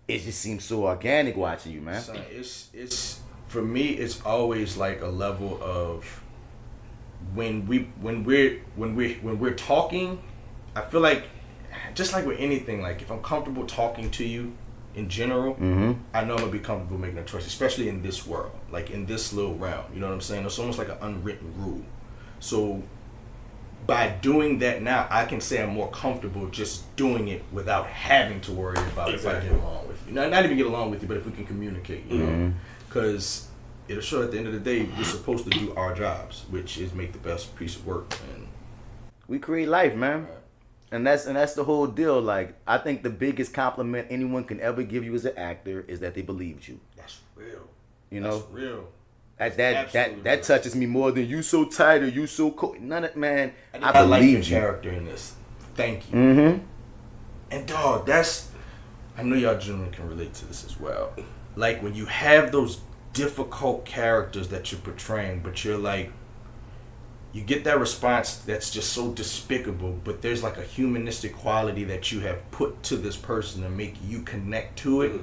it just seems so organic watching you, man. Son, it's for me, it's always like a level of when we're talking. I feel like just like with anything, like if I'm comfortable talking to you in general, I know I'm gonna be comfortable making a choice, especially in this world, like in this little realm. You know what I'm saying? It's almost like an unwritten rule. So by doing that now, I can say I'm more comfortable just doing it without having to worry about if I get along with you. Not even get along with you, but if we can communicate, you know, because it'll show at the end of the day we're supposed to do our jobs, which is make the best piece of work. And we create life, man. And that's the whole deal. Like, I think the biggest compliment anyone can ever give you as an actor is that they believed you. That's real. You know? That's real. That touches me more than you so tight or you so cool. None of, man, I like your character in this. Thank you. And dog, I know y'all gentlemen can relate to this as well. Like when you have those difficult characters that you're portraying, but you're like, you get that response that's just so despicable, but there's like a humanistic quality that you have put to this person to make you connect to it,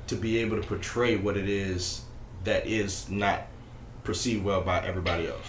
to be able to portray what it is that is not perceived well by everybody else.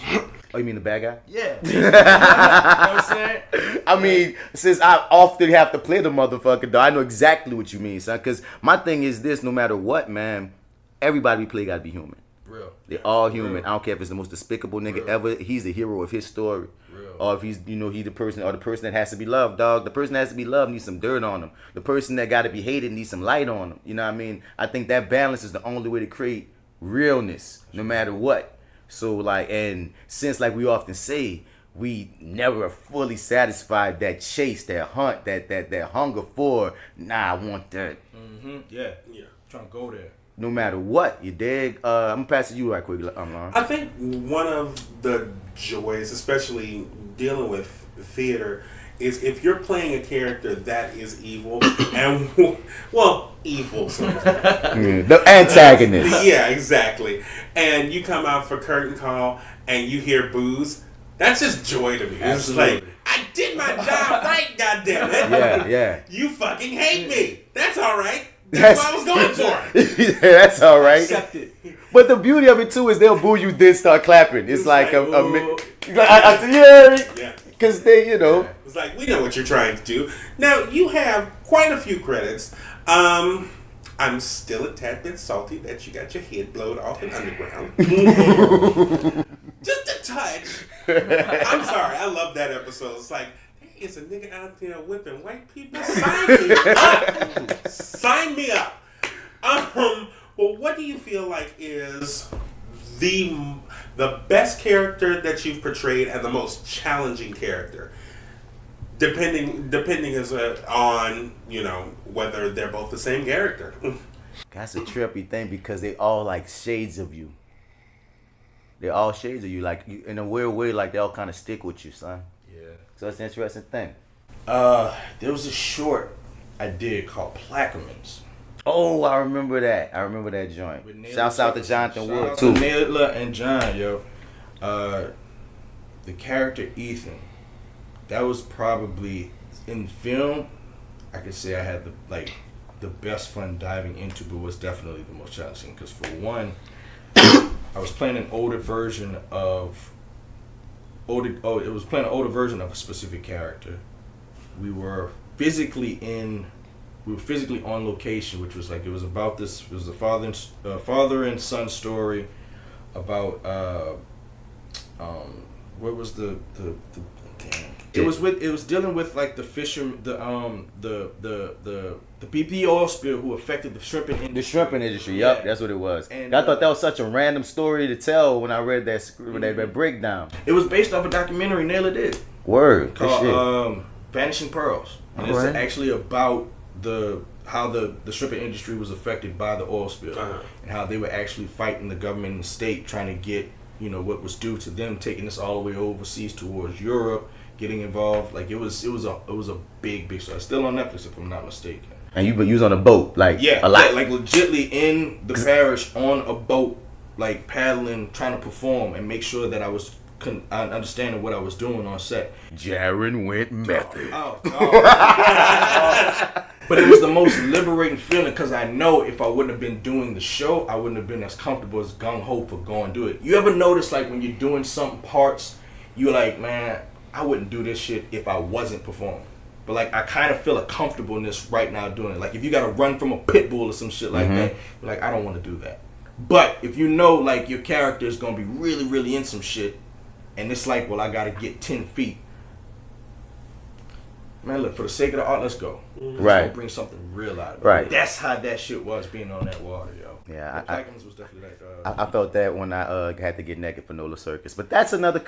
Oh, you mean the bad guy? Yeah. You know what I'm saying? I mean, since I often have to play the motherfucker, though, I know exactly what you mean, son. Because my thing is this, no matter what, man, everybody we play got to be human. Real. They're all human. I don't care if it's the most despicable nigga ever. He's the hero of his story. Real. Or if he's, he's the person, or the person that has to be loved, dog. The person that has to be loved needs some dirt on him. The person that got to be hated needs some light on him. You know what I mean? I think that balance is the only way to create realness, no matter what. So, like, and since, like we often say, we never are fully satisfied, that chase, that hunt, that hunger for, I want that. Yeah. Trying to go there. No matter what, you dig? I'm gonna pass it to you right quick, Lauren. I think one of the joys, especially dealing with theater, is if you're playing a character that is evil, and, well, evil. The antagonist. Yeah, exactly. And you come out for curtain call, and you hear boos. That's just joy to me. It's like, I did my job right, goddammit. Yeah. You fucking hate me. That's all right. That's what I was going for. Yeah, that's all right. Accept it. But the beauty of it too is they'll boo you, then start clapping. It's like yeah. Because they, It's like, we know what you're trying to do. Now, you have quite a few credits. I'm still a tad bit salty that you got your head blown off in Underground. Just a touch. I'm sorry. I love that episode. It's like, is a nigga out there whipping white people? Sign me up. Sign me up. Well, what do you feel like is the best character that you've portrayed and the most challenging character? Depending on, whether they're both the same character. That's a trippy thing because they all like shades of you. They're all shades of you, like in a weird way, like they all kind of stick with you, son. So it's an interesting thing. There was a short I did called Plaquemines. Oh, I remember that. I remember that joint. Shouts out to Jonathan Wood too. Naila and John, yo. The character Ethan, that was probably in film. I could say I had the best fun diving into, but was definitely the most challenging because for one, I was playing an older version of. It was playing an older version of a specific character. We were physically on location, which was like, it was about this. It was a father and son story about what was the it was dealing with like the fisher, the BP oil spill who affected the shrimping industry. The shrimping industry, yep, that's what it was. And I thought that was such a random story to tell when I read that breakdown. It was based off a documentary Naila did. Word. Called Vanishing Pearls. And it's actually about the how the stripping industry was affected by the oil spill, and how they were actually fighting the government and the state trying to get, you know, what was due to them, taking this all the way overseas towards Europe, getting involved. Like it was a big story. It's still on Netflix if I'm not mistaken. And you was on a boat, like a lot. Yeah, like legitly in the parish on a boat, like paddling, trying to perform and make sure that I was understanding what I was doing on set. Jaren went method. But it was the most liberating feeling because I know if I wouldn't have been doing the show, I wouldn't have been as comfortable as gung-ho for going to do it. You ever notice like when you're doing some parts, you're like, man, I wouldn't do this shit if I wasn't performing. But like I kind of feel a comfortableness right now doing it. Like if you got to run from a pit bull or some shit like that, you're like, I don't want to do that. But if you know like your character is going to be really, really in some shit, and it's like, well, I got to get 10 feet. Man, look, for the sake of the art, let's go. Right. Let's bring something real out of it. Right. That's how that shit was being on that water, yo. Yeah, Plaquemines was definitely like. I felt that when I had to get naked for Nola Circus, but that's another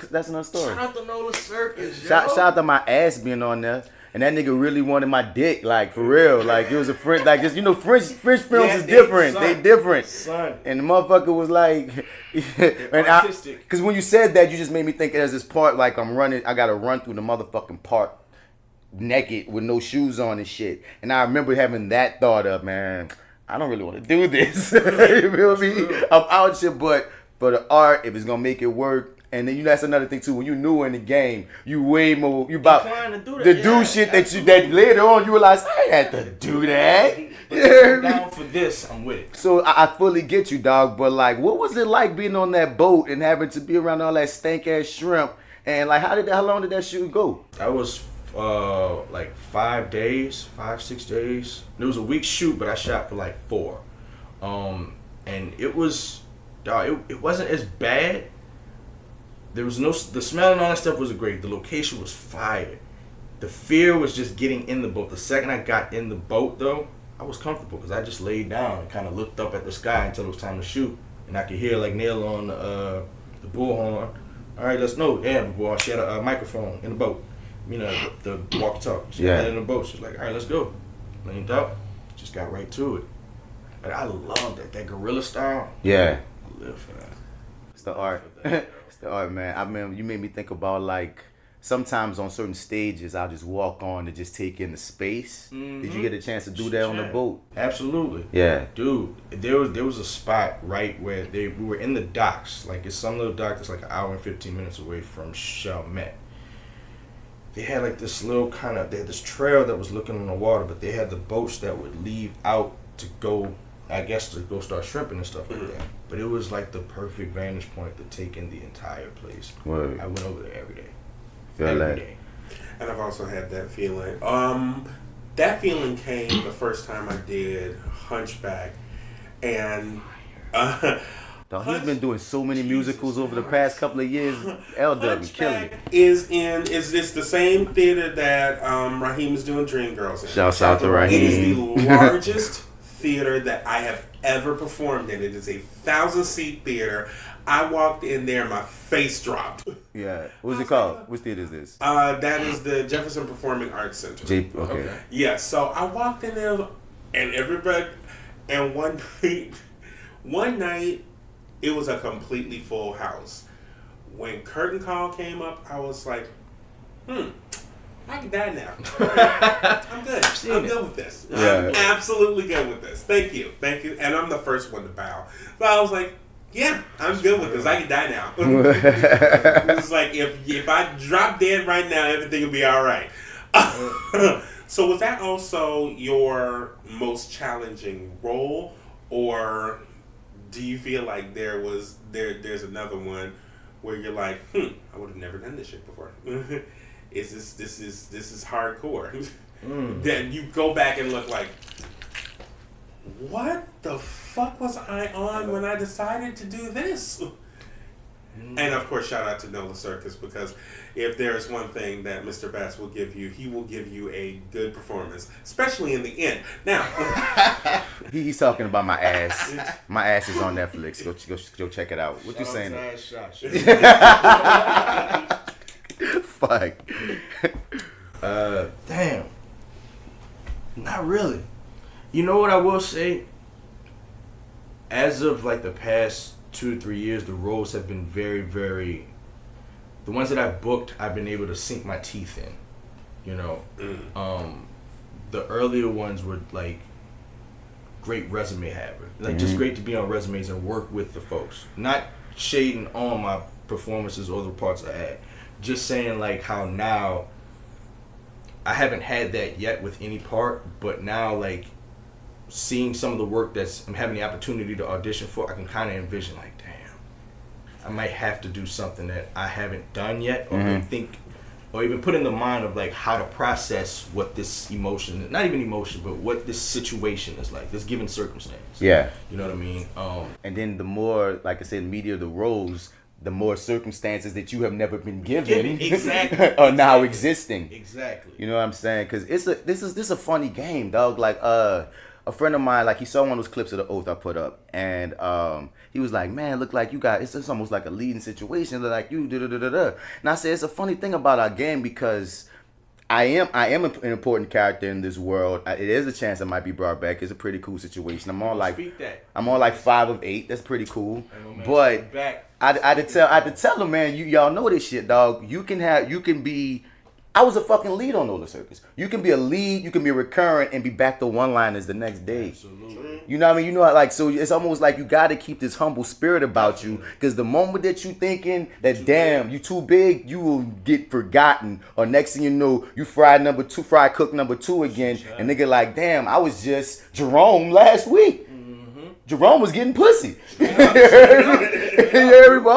story. Shout out to Nola Circus, yo. Shout out to my ass being on there. And that nigga really wanted my dick, like for real. Like it was a French, like just, you know, French films is different. They different. Son. And the motherfucker was like, because when you said that, you just made me think there's this part like I gotta run through the motherfucking park naked with no shoes on and shit. And I remember having that thought of, man, I don't really want to do this. You feel me? I'm out shit, but for the art, if it's gonna make it work. And then that's another thing too. When you new in the game, you way more about to do shit that later on you realize I had to do that. I'm down for this. I'm with it. So I fully get you, dog. But like, what was it like being on that boat and having to be around all that stank ass shrimp? And like, how long did that shoot go? That was like 5 days, 6 days. It was a week shoot, but I shot for like 4. And it was, dog. It wasn't as bad. There was the smell and all that stuff was great. The location was fire. The fear was just getting in the boat. The second I got in the boat, though, I was comfortable because I just laid down and kind of looked up at the sky until it was time to shoot. And I could hear like Neil on the bullhorn. All right, let's know. Yeah, boy, she had a microphone in the boat. You know, the walkie-talkie. She had it in the boat. She was like, all right, let's go. Leaned up, just got right to it. But I love that guerrilla style. Yeah. I live for that. It's the art. All right, man. I mean, you made me think about like sometimes on certain stages I'll just walk on to just take in the space. Did you get a chance to do that on the boat? Absolutely. Yeah. Dude, there was a spot right where we were in the docks. Like it's some little dock that's like an hour and 15 minutes away from Chalmette. They had like this little they had this trail that was looking on the water, but they had the boats that would leave out to go, I guess, to go start shrimping and stuff like that. But it was like the perfect vantage point to take in the entire place. Word. I went over there every day. Every day. And I've also had that feeling. That feeling came the first time I did Hunchback. And dog, he's been doing so many musicals over the past couple of years. LW killing it. Is this the same theater that Raheem is doing Dreamgirls in? Shouts out to Raheem. It is the largest theater that I have ever performed in. It is a 1,000-seat theater. I walked in there, my face dropped. Yeah. What's it called? Which theater is this? That is the Jefferson Performing Arts Center. Okay. Yeah, so I walked in there and everybody, and one night, it was a completely full house. When curtain call came up, I was like, I can die now. I'm good. I'm good with this. Yeah. I'm absolutely good with this. Thank you. And I'm the first one to bow. So I was like, yeah, I'm good with this. I can die now. It was like, if I drop dead right now, everything will be all right. So was that also your most challenging role, or do you feel like there's another one where you're like, I would have never done this shit before? This is hardcore. Then you go back and look like, what the fuck was I on when I decided to do this? And of course, shout out to Nola Circus, because if there's one thing that Mr. Bass will give you, he will give you a good performance, especially in the end. Now, he's talking about my ass. My ass is on Netflix. Go check it out. What you saying? Fuck. Damn. Not really. You know what I will say? As of like the past 2 or 3 years, the roles have been very, very. The ones that I've booked, I've been able to sink my teeth in. You know, the earlier ones were like great resume haver, like just great to be on resumes and work with the folks. Not shading on my performances or the parts I had, just saying like how now I haven't had that yet with any part, but now like seeing some of the work that's I'm having the opportunity to audition for, I can kind of envision like, damn, I might have to do something that I haven't done yet, or think, or even put in the mind of like how to process what this emotion, not even emotion, but what this situation is like, this given circumstance. Yeah. You know what I mean? And then the more, like I said, media the roles, the more circumstances that you have never been given Exactly. are now existing. Exactly. You know what I'm saying? Because this is a funny game, dog. Like a friend of mine, like he saw one of those clips of the Oath I put up, and he was like, "Man, look like you got it's almost like a leading situation, look like you da da da da da." And I said, it's a funny thing about our game because I am an important character in this world. It is a chance I might be brought back. It's a pretty cool situation. I'm on like 5 of 8. That's pretty cool. But I had to tell him, man, y'all know this shit, dog. You can be. I was a fucking lead on Roller Circus. You can be a lead, you can be a recurrent, and be back to one-liners the next day. Absolutely. You know what I mean? You know, like, so it's almost like you got to keep this humble spirit about you, because the moment that you thinking that, damn, you too big, you will get forgotten. Or next thing you know, you fry cook number 2 again, and nigga like, damn, I was just Jerome last week. Jerome was getting pussy. I'm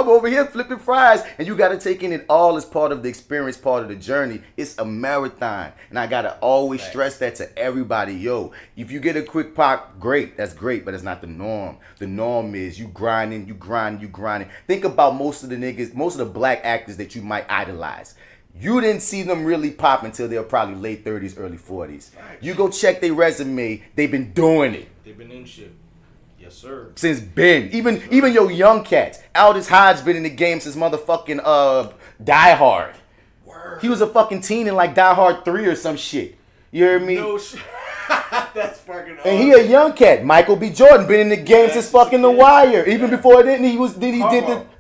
over here flipping fries. And you got to take in it all as part of the experience, part of the journey. It's a marathon. And I got to always stress that to everybody. Yo, if you get a quick pop, great. That's great, but it's not the norm. The norm is you grinding. Think about most of the black actors that you might idolize. You didn't see them really pop until they were probably late 30s, early 40s. You go check their resume. They've been doing it. They've been in shit. Yes, sir. Since Ben. Even your young cats. Aldous Hodge been in the game since motherfucking Die Hard. Word. He was a fucking teen in like Die Hard 3 or some shit. You hear me? No shit. That's fucking awesome. And he a young cat. Michael B. Jordan been in the game since fucking The Wire. Even before then,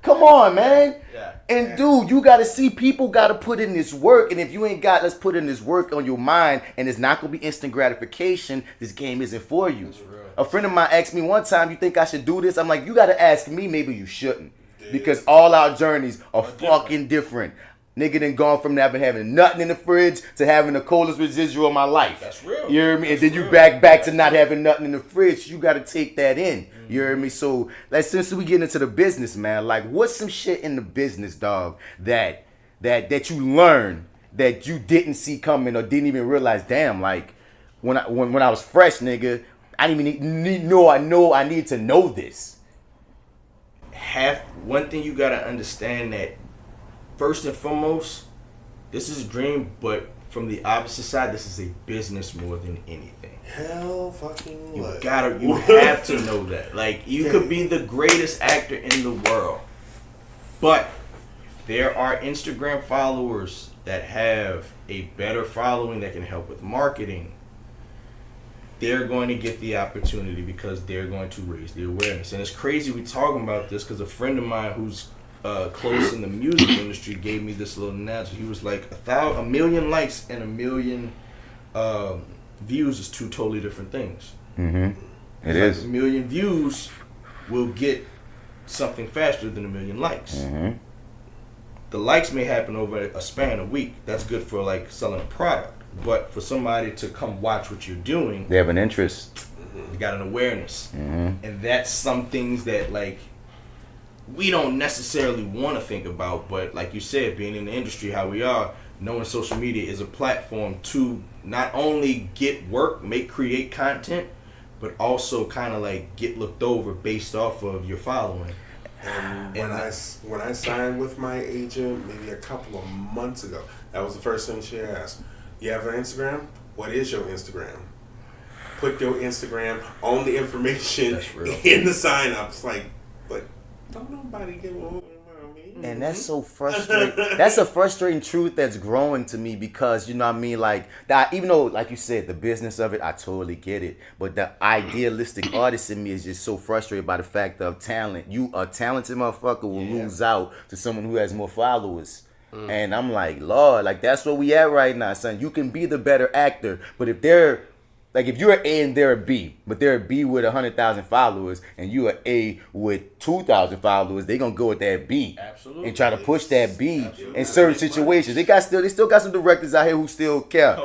come on, man. Yeah. And dude, you gotta see, people gotta put in this work. And if you ain't got, let's put in this work on your mind, and it's not gonna be instant gratification, this game isn't for you. A friend of mine asked me one time, you think I should do this? I'm like, you gotta ask me, maybe you shouldn't. Because all our journeys are fucking different. Nigga done gone from never having nothing in the fridge to having the coldest residual of my life. That's real. You hear me? And then you back to not having nothing in the fridge. You gotta take that in. You hear me? So like, since we get into the business, man, like what's some shit in the business, dog, that you learned that you didn't see coming or didn't even realize, damn, like when I was fresh, nigga, I didn't even I need to know this. One thing you gotta understand, that first and foremost, this is a dream, but from the opposite side, this is a business more than anything. Hell fucking you what? You have to know that. Like, you could be the greatest actor in the world, but there are Instagram followers that have a better following that can help with marketing. They're going to get the opportunity because they're going to raise the awareness. And it's crazy we talking about this because a friend of mine who's close in the music industry gave me this little analogy. He was like, 1 million likes and 1 million views is 2 totally different things. It is. 1 million views will get something faster than 1 million likes. The likes may happen over a span of week. That's good for like selling a product. But for somebody to come watch what you're doing, they have an interest. You got an awareness. And that's some things that like we don't necessarily want to think about, but like you said, being in the industry how we are, knowing social media is a platform to not only get work, create content, but also kind of like get looked over based off of your following. And when I signed with my agent maybe a couple of months ago, that was the first thing she asked. You have an Instagram? What is your Instagram? Put your Instagram on the information in the sign-ups. Like, but don't nobody give a fuck about me. And that's so frustrating. That's a frustrating truth that's growing to me because, you know what I mean? Like, that, even though, like you said, the business of it, I totally get it. But the idealistic artist in me is just so frustrated by the fact of talent. You, a talented motherfucker, will lose out to someone who has more followers. And I'm like, Lord, like, that's where we at right now, son. You can be the better actor, but if they're, like, if you're an A and they're a B, but they're a B with 100,000 followers and you're an A with 2,000 followers, they gonna go with that B. Absolutely. And try to push that B in certain situations. They still got some directors out here who still care.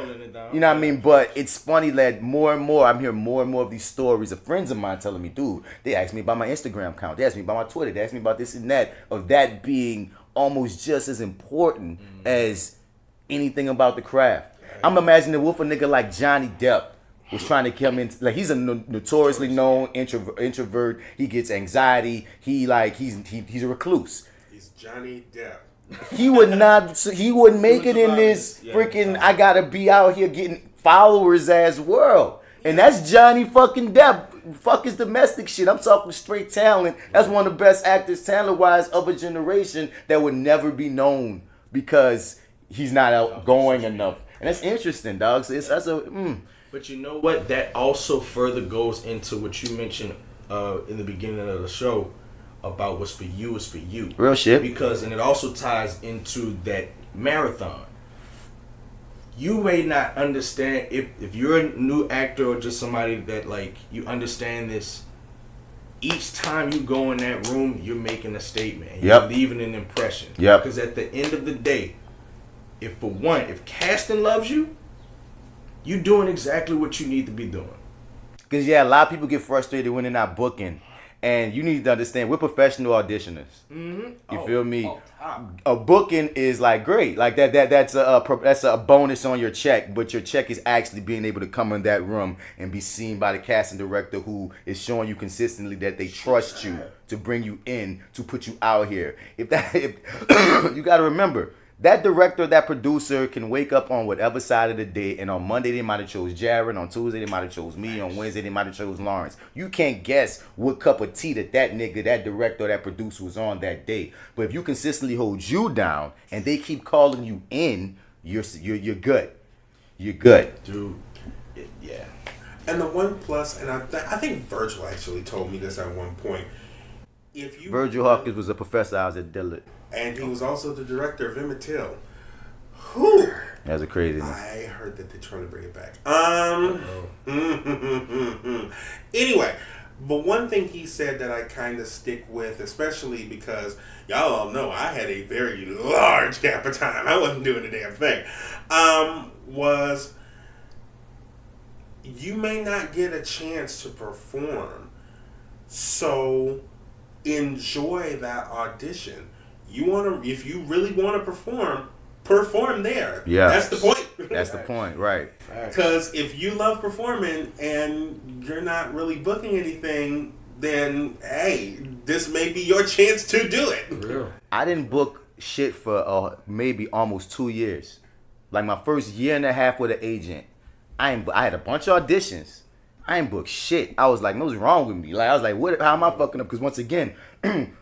You know what I mean? But it's funny that more and more, I'm hearing more and more of these stories of friends of mine telling me, dude, they asked me about my Instagram account, they asked me about my Twitter, they asked me about this and that, of that being almost just as important as anything about the craft. I'm imagining with a nigga like Johnny Depp was trying to come in, like, he's a notoriously known introvert. He gets anxiety. He's a recluse. He's Johnny Depp. He wouldn't make it in this freaking I gotta be out here getting followers ass world. And that's Johnny fucking Depp. Fuck his domestic shit. I'm talking straight talent. That's one of the best actors talent-wise of a generation that would never be known because he's not outgoing enough. And that's interesting, dog. So But you know what? That also further goes into what you mentioned in the beginning of the show about what's for you is for you. Real shit. Because, and it also ties into that marathon. You may not understand if you're a new actor or just somebody that, like, you understand this. Each time you go in that room, you're making a statement. And you're leaving an impression. Because at the end of the day, if casting loves you, you're doing exactly what you need to be doing. Because, a lot of people get frustrated when they're not booking. And you need to understand, we're professional auditioners. You feel me? A booking is, like, great. Like, that's a bonus on your check. But your check is actually being able to come in that room and be seen by the casting director who is showing you consistently that they trust you to bring you in, to put you out here. If you got to remember, that director, that producer can wake up on whatever side of the day, and on Monday they might have chose JAREN, on Tuesday they might have chose me, on Wednesday they might have chose Lawrence. You can't guess what cup of tea that nigga, that director, that producer was on that day. But if you consistently hold you down and they keep calling you in, you're good. You're good, dude. And the one plus, and I think Virgil actually told me this at one point. Virgil Hawkins was a professor I was at Dillard. And he was also the director of Emmett Till. Whew. That's a crazy. I heard that they're trying to bring it back. Anyway, but one thing he said that I kind of stick with, especially because y'all all know I had a very large gap of time. I wasn't doing a damn thing. Was you may not get a chance to perform, so enjoy that audition. If you really want to perform there. Yeah, that's the point. That's the point, right? Because if you love performing and you're not really booking anything, then hey, this may be your chance to do it. I didn't book shit for maybe almost 2 years. Like my first year and a half with an agent, I had a bunch of auditions. I ain't booked shit. I was like, what's wrong with me? Like, I was like, how am I fucking up? Because once again,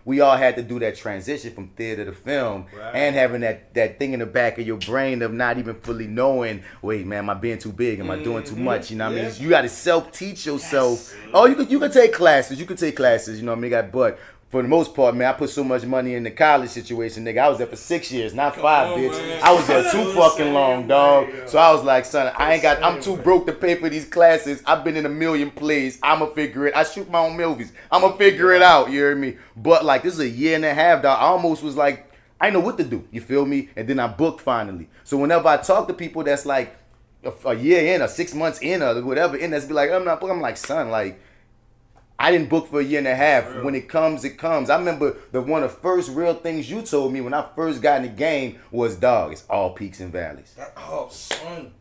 we all had to do that transition from theater to film, and having that thing in the back of your brain of not even fully knowing, wait, man, am I being too big? Am I doing too much? You know what I mean? You got to self-teach yourself. Oh, you can take classes. You can take classes, you know what I mean? But for the most part, man, I put so much money in the college situation, nigga. I was there for 6 years, not 5, bitch. Man. I was there too fucking long, dog. So I was like, son, I'm too broke to pay for these classes. I've been in a million plays. I'ma figure it. I shoot my own movies. I'ma figure it out, you hear me? But like, this is a year and a half, dog. I almost was like, I didn't know what to do, you feel me? And then I booked finally. So whenever I talk to people that's like a year in or 6 months in or whatever, and that's be like, I'm like, son, like, I didn't book for a year and a half. When it comes, it comes. I remember one of the first real things you told me when I first got in the game was, dog, it's all peaks and valleys. Oh, son.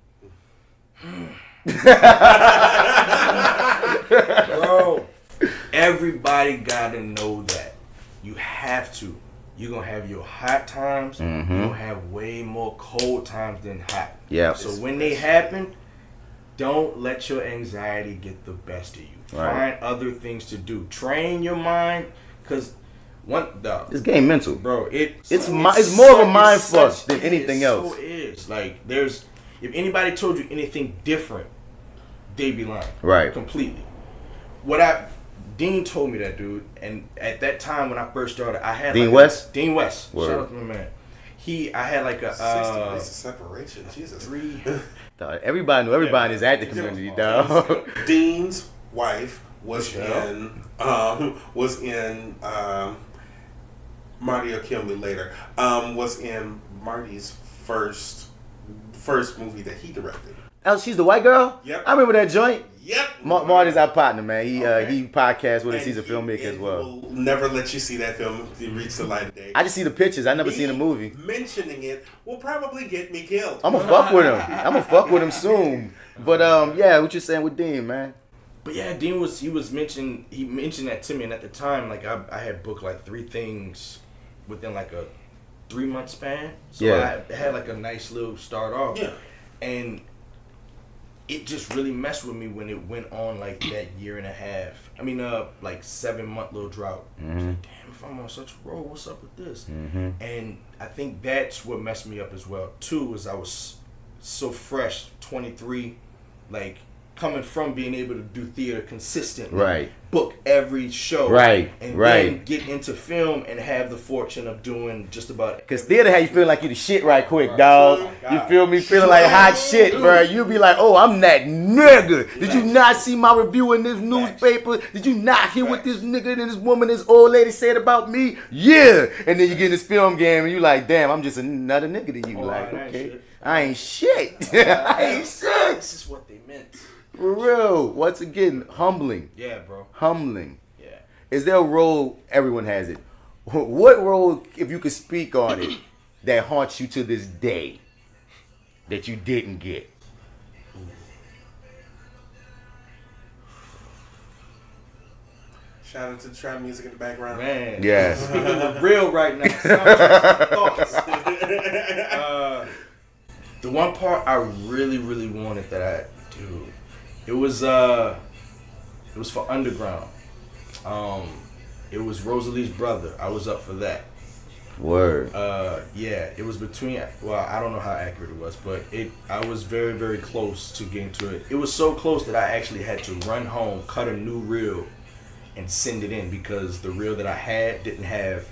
Bro, everybody got to know that. You have to. You're going to have your hot times. You're going to have way more cold times than hot. Yeah. So when they happen, don't let your anxiety get the best of you. Find other things to do. Train your mind, because This game mental. Bro, it's more of a mind fuck than anything else. So is. Like, if anybody told you anything different, they'd be lying. Right. Completely. Dean told me that, dude, and at that time when I first started, I had Dean West? Dean West. Word. Shout out to my man. I had like a 60 degrees of separation. Jesus. 3. Everybody knew everybody in his acting community, dog. Dean's wife was in Marty will kill me later. Was in Marty's first movie that he directed. Oh, she's the white girl? Yep. I remember that joint. Yep. Marty's our partner, man. He podcasts with us. He's a filmmaker as well. Will never let you see that film reach the light of day. I just see the pictures. I never seen the movie. Mentioning it will probably get me killed. I'm gonna fuck with him. I'm gonna fuck with him soon. But yeah, what you saying with Dean, man? But yeah, Dean he mentioned that to me, and at the time, like I had booked like 3 things within like a 3-month span. So I had like a nice little start off. Yeah. And it just really messed with me when it went on like that year and a half. I mean, like 7-month little drought. I was like, damn, if I'm on such a roll, what's up with this? And I think that's what messed me up as well. Too, was I was so fresh, 23, like coming from being able to do theater consistently, Right. book every show, Right, and right. then get into film and have the fortune of doing just about it. Cause theater had you feeling like you the shit right quick, dog. God. You feel me? Feeling like hot shit, bro. You be like, oh, I'm that nigga. Did you not see my review in this newspaper? Did you not hear what this nigga and this woman, this old lady said about me? Yeah. And then you get in this film game and you like, damn, I'm just another nigga to you. Like, okay, I ain't shit. I ain't shit. This is what they meant. For real. Once again, humbling. Yeah, bro. Humbling. Yeah. Is there a role, everyone has it, what role, if you could speak on it, that haunts you to this day that you didn't get? Shout out to the trap music in the background. Man. Yeah. Speaking of real right now. Thoughts. The one part I really, really wanted that I do, it was for Underground. It was Rosalie's brother. I was up for that. Word. Yeah, it was between, well, I don't know how accurate it was, but I was very, very close to getting to it. It was so close that I actually had to run home, cut a new reel, and send it in because the reel that I had didn't have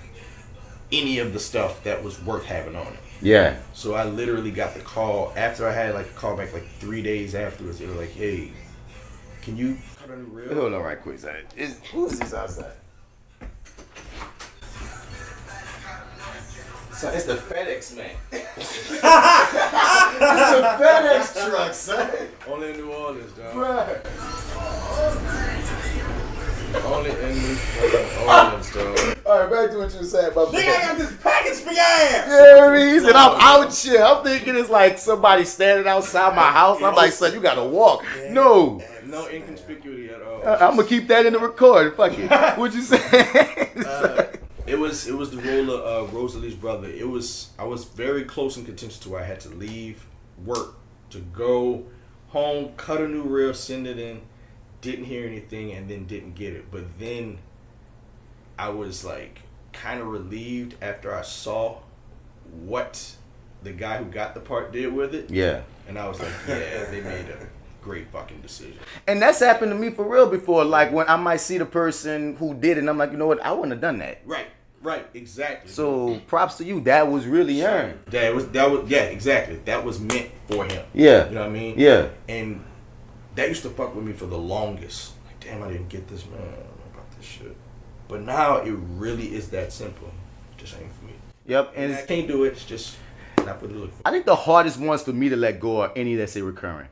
any of the stuff that was worth having on it. Yeah. So I literally got the call after I had like a call back like 3 days afterwards. They were like, "Hey, can you cut a new reel?" Hold on right quick, son. Who's this outside? So it's the FedEx man. It's the FedEx truck, son. Only in New Orleans, dog. Bruh. Only in New Orleans, dog. All right, back to what you were saying about. Nigga, I got this package for your ass. Yeah, he said I'm out here. I'm thinking it's like somebody standing outside my house. I'm like, son, you gotta walk. No. No inconspicuity at all. I'm gonna keep that in the record. Fuck it. What you say? It was the role of Rosalie's brother. I was very close in contention to where I had to leave work to go home, cut a new reel, send it in, didn't hear anything, and then didn't get it. But then I was like kind of relieved after I saw what the guy who got the part did with it. Yeah. And I was like, yeah, they made a great fucking decision. And that's happened to me for real before. Like when I might see the person who did it, and I'm like, you know what? I wouldn't have done that. Right, exactly. So props to you. That was really earned. Yeah, exactly. That was meant for him. Yeah. You know what I mean? Yeah. And that used to fuck with me for the longest. Like, damn, I didn't get this, man. I don't know about this shit. But now it really is that simple. It just ain't for me. Yep. And I can't do it. It's just not what to look for. I think the hardest ones for me to let go are any that say recurring.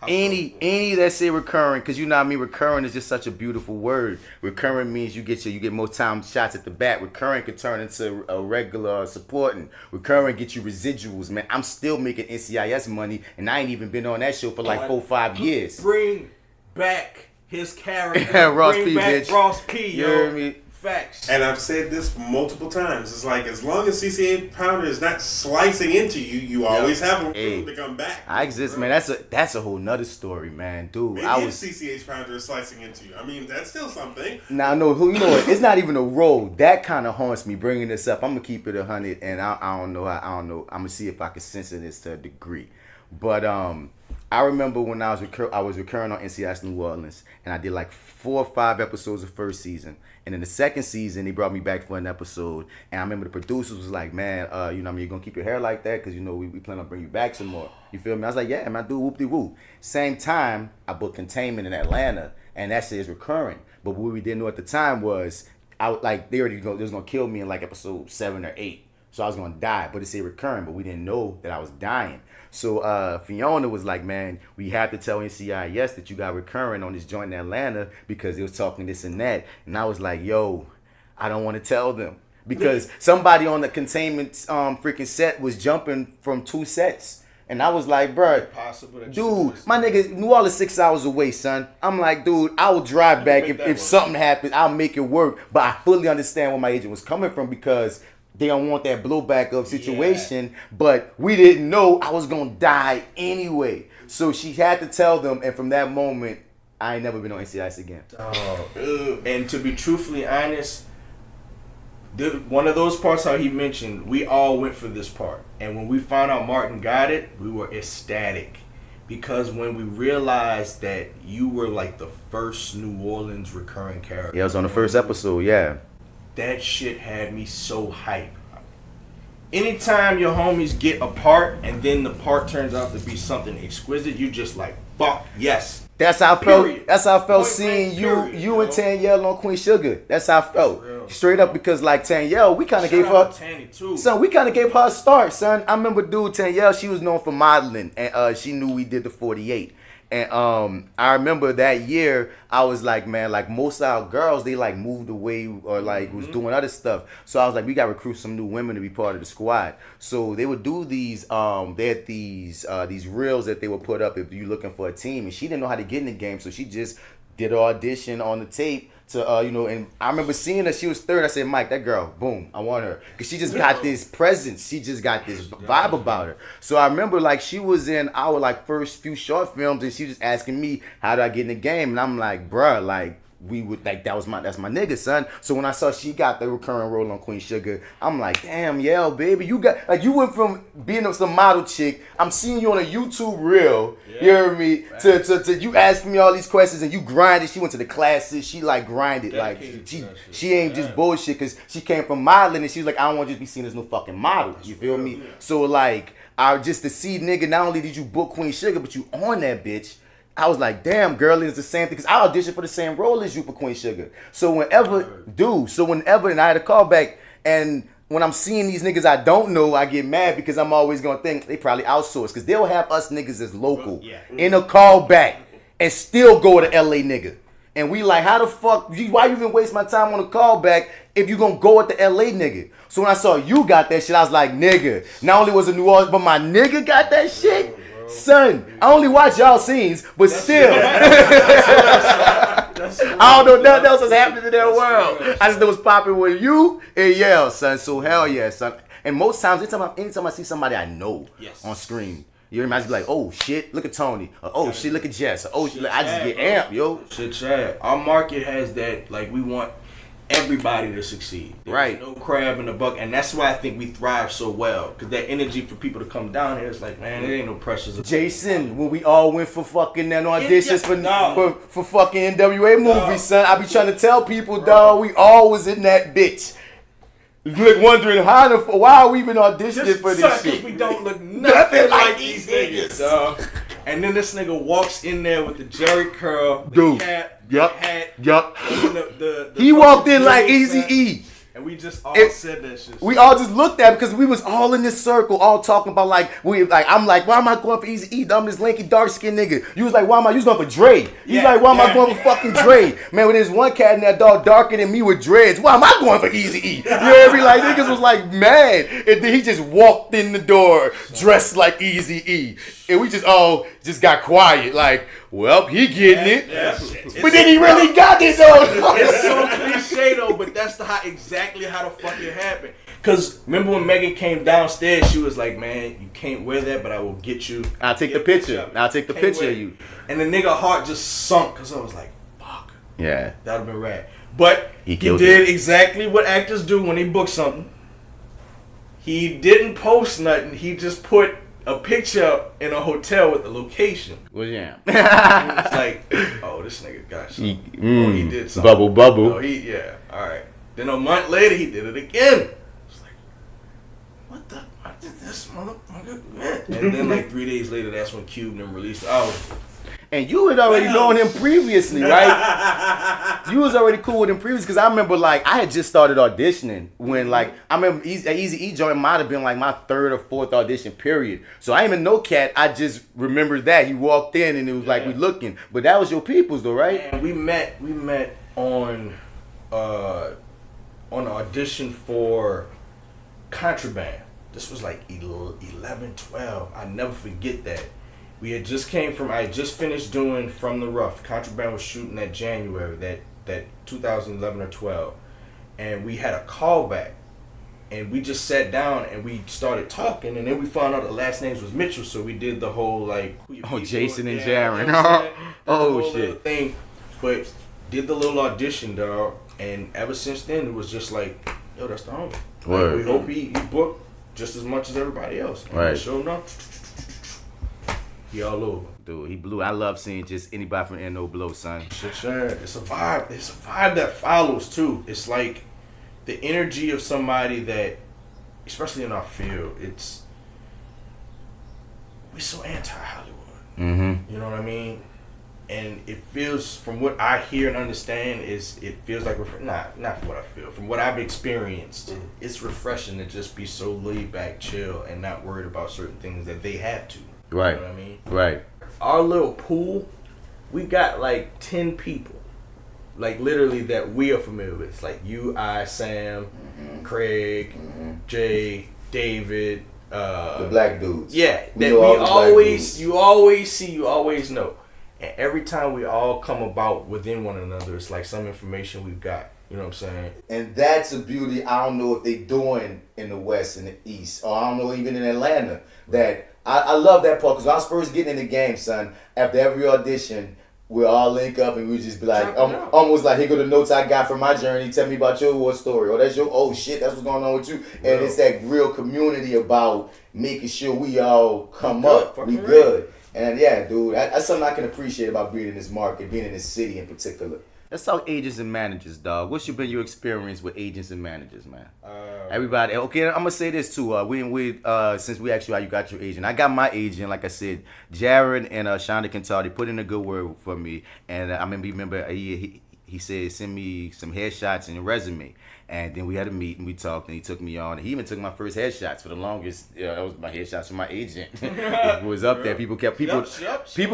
Any that say recurring, because you know what I mean, recurring is just such a beautiful word. Recurring means you get more time shots at the bat. Recurring could turn into a regular supporting. Recurring get you residuals, man. I'm still making NCIS money, and I ain't even been on that show for like 4-5 years. Bring back his character. Ross Bring P, back bitch. Ross P, yo. You hear me? Facts. And I've said this multiple times. It's like, as long as CCH Pounder is not slicing into you, you always have room to come back. I exist, man. That's a whole nother story, man. Dude, Maybe if CCH Pounder is slicing into you, I mean, that's still something. Now, no, you know what? It's not even a role. That kind of haunts me bringing this up. I'm gonna keep it 100, and I don't know. I'm gonna see if I can censor this to a degree. But I remember when I was recurring on NCIS New Orleans, and I did like 4 or 5 episodes of first season. And in the second season, they brought me back for an episode. And I remember the producers was like, man, you know what I mean, you're going to keep your hair like that? Because, you know, we plan on bringing you back some more. You feel me? I was like, yeah, man, I do whoop-de-whoop. Same time, I booked Containment in Atlanta, and that shit is recurring. But what we didn't know at the time was, they was going to kill me in like episode 7 or 8. So I was going to die, but it said recurring, but we didn't know that I was dying. So Fiona was like, man, we have to tell NCIS that you got recurring on this joint in Atlanta because they was talking this and that. And I was like, yo, I don't want to tell them. Because somebody on the Containment freaking set was jumping from 2 sets. And I was like, bro, dude, my nigga, New Orleans 6 hours away, son. I'm like, dude, I will drive back if something happens. I'll make it work. But I fully understand where my agent was coming from because they don't want that blowback of situation, but we didn't know I was gonna die anyway. So she had to tell them, and from that moment, I ain't never been on NCIS again. And to be truthfully honest, one of those parts how he mentioned, we all went for this part. And when we found out Martin got it, we were ecstatic. Because when we realized that you were like the first New Orleans recurring character. Yeah, I was on the first episode, yeah. That shit had me so hyped. Anytime your homies get a part and then the part turns out to be something exquisite, you just like, fuck, yes. That's how I felt. Period. That's how I felt Point seeing blank, you and Tanyelle on Queen Sugar. That's how I felt. Straight up, because like Tanyelle, we kind of gave her, son, we kind of gave her a start, son. I remember, dude, Tanyelle, she was known for modeling, and she knew we did the 48. And I remember that year, I was like, man, like most of our girls, they like moved away or like was doing other stuff. So I was like, we got to recruit some new women to be part of the squad. So they would do these, they had these reels that they would put up if you're looking for a team. And she didn't know how to get in the game, so she just did an audition on the tape. To, you know, and I remember seeing her, she was 3rd. I said, Mike, that girl, boom, I want her. Because she just got this presence. She just got this vibe about her. So I remember, like, she was in our, like, first few short films, and she was asking me, how do I get in the game? And I'm like, bruh, like, we would, like, that's my nigga, son. So when I saw she got the recurring role on Queen Sugar, I'm like, damn, yeah, baby, you got, like, you went from being some model chick, I'm seeing you on a YouTube reel, you heard me, to you asking me all these questions and you grinded. She went to the classes, she like grinded, like she ain't just bullshit, because she came from modeling and she was like, I don't want you to be seen as no fucking model, you feel me? So like, just to see, nigga, not only did you book Queen Sugar, but you on that bitch, I was like, damn, girl, it's the same thing. Because I auditioned for the same role as you for Queen Sugar. So whenever, and I had a call back, and when I'm seeing these niggas I don't know, I get mad because I'm always going to think they probably outsource. Because they'll have us niggas as local in a call back and still go to LA nigga. And we like, how the fuck, why you even waste my time on a call back if you going to go at the LA nigga? So when I saw you got that shit, I was like, nigga, not only was it New Orleans, but my nigga got that shit? Son, I only watch y'all scenes, but still. I don't know nothing else that's happening in their world. I just know what's popping with you and yeah, son. So hell yeah, son. And most times, anytime I see somebody I know on screen, you might be like, oh shit, look at Tony. Or, oh shit, look at Jess. Or, oh shit, I just get amped, yo. Shit, Chad. Our market has that, like, we want everybody to succeed. There's no crab in the bucket, and that's why I think we thrive so well. Because that energy for people to come down here is like, man, there ain't no pressures. Jason, when we all went for fucking that auditions for fucking NWA movies, son, I be trying to tell people, dog, we all was in that bitch. Look, wondering why are we even auditioning for this shit? We don't look nothing like these niggas, dog. And then this nigga walks in there with the jerry curl, the cap, the hat, the he walked in like Eazy-E. And we just all said that shit. We all just looked at it because we was all in this circle, all talking about I'm like, why am I going for Eazy-E? I'm this lanky, dark-skinned nigga. You was like, why am I? You was going for Dre. He's like, why am I going for fucking Dre? Man, when there's one cat in that dog darker than me with dreads, why am I going for Eazy-E? You know, like niggas was like mad, and then he just walked in the door dressed like Eazy-E. And we just all just got quiet. Like, well, he getting it. Yeah. But then he really got it, though. It's so cliche, though, but that's exactly how the fuck it happened. Because remember when Megan came downstairs, she was like, man, you can't wear that, but I will get you. I'll take the picture. I'll take the picture of you. And the nigga heart just sunk because I was like, fuck. Yeah. That would have been rad. But he did exactly what actors do when they book something. He didn't post nothing. He just put a picture in a hotel with the location. Well, yeah. It's like, oh, this nigga got something. He did something. Bubble. Yeah. All right. Then a month later, he did it again. It's like, what the fuck did this motherfucker? And then like 3 days later, that's when Cube and them released the album. And you had already known him previously, right? You was already cool with him previously, because I remember, like, I had just started auditioning when, like, I remember Easy E joint might have been, like, my 3rd or 4th audition period. So I didn't even know Cat. I just remembered that. He walked in, and it was like, we looking. But that was your peoples, though, right? And we met on an audition for Contraband. This was, like, 11, 12. I never forget that. I had just finished doing From the Rough. Contraband was shooting that January, that 2011 or 12. And we had a callback. And we just sat down and we started talking. And then we found out the last names was Mitchell. So we did the whole, like... Jason and Jaren. Shit. Thing. But did the little audition, dog. And ever since then, it was just like, yo, that's the homie. Like, we hope he booked just as much as everybody else. And right. Sure enough... He all over. Dude, he blew. I love seeing just anybody from NO blow, son. Sure. It's a vibe. It's a vibe that follows, too. It's like the energy of somebody that, especially in our field, we're so anti-Hollywood. Mm-hmm. You know what I mean? And it feels, from what I hear and understand, it feels like, not from what I feel, from what I've experienced, it's refreshing to just be so laid back, chill, and not worried about certain things that they have to. Right. You know what I mean? Right. Our little pool, we got like 10 people. Like literally that we are familiar with. It's like you, I, Sam, Craig, Jay, David. The black dudes. Yeah. You always see, you always know. And every time we all come about within one another, it's like some information we've got. You know what I'm saying? And that's a beauty I don't know if they doing in the West and the East. Or I don't know even in Atlanta. That I love that part, because when I was first getting in the game, son, after every audition, we'll all link up and we just be like, almost like, here go the notes I got from my journey, tell me about your war story, or that's your, oh shit, that's what's going on with you. And it's that real community about making sure we all come up, we good. And yeah, dude, that's something I can appreciate about being in this market, being in this city in particular. Let's talk agents and managers, dog. What's been your experience with agents and managers, man? Everybody, okay, I'm gonna say this too. Since we asked you how you got your agent, I got my agent, like I said, JAREN and Shonda Kentari put in a good word for me, and I remember he said send me some headshots and a resume, and then we had a meet and we talked, and he took me on, and he even took my first headshots for the longest. That was my headshots from my agent. It was up there. People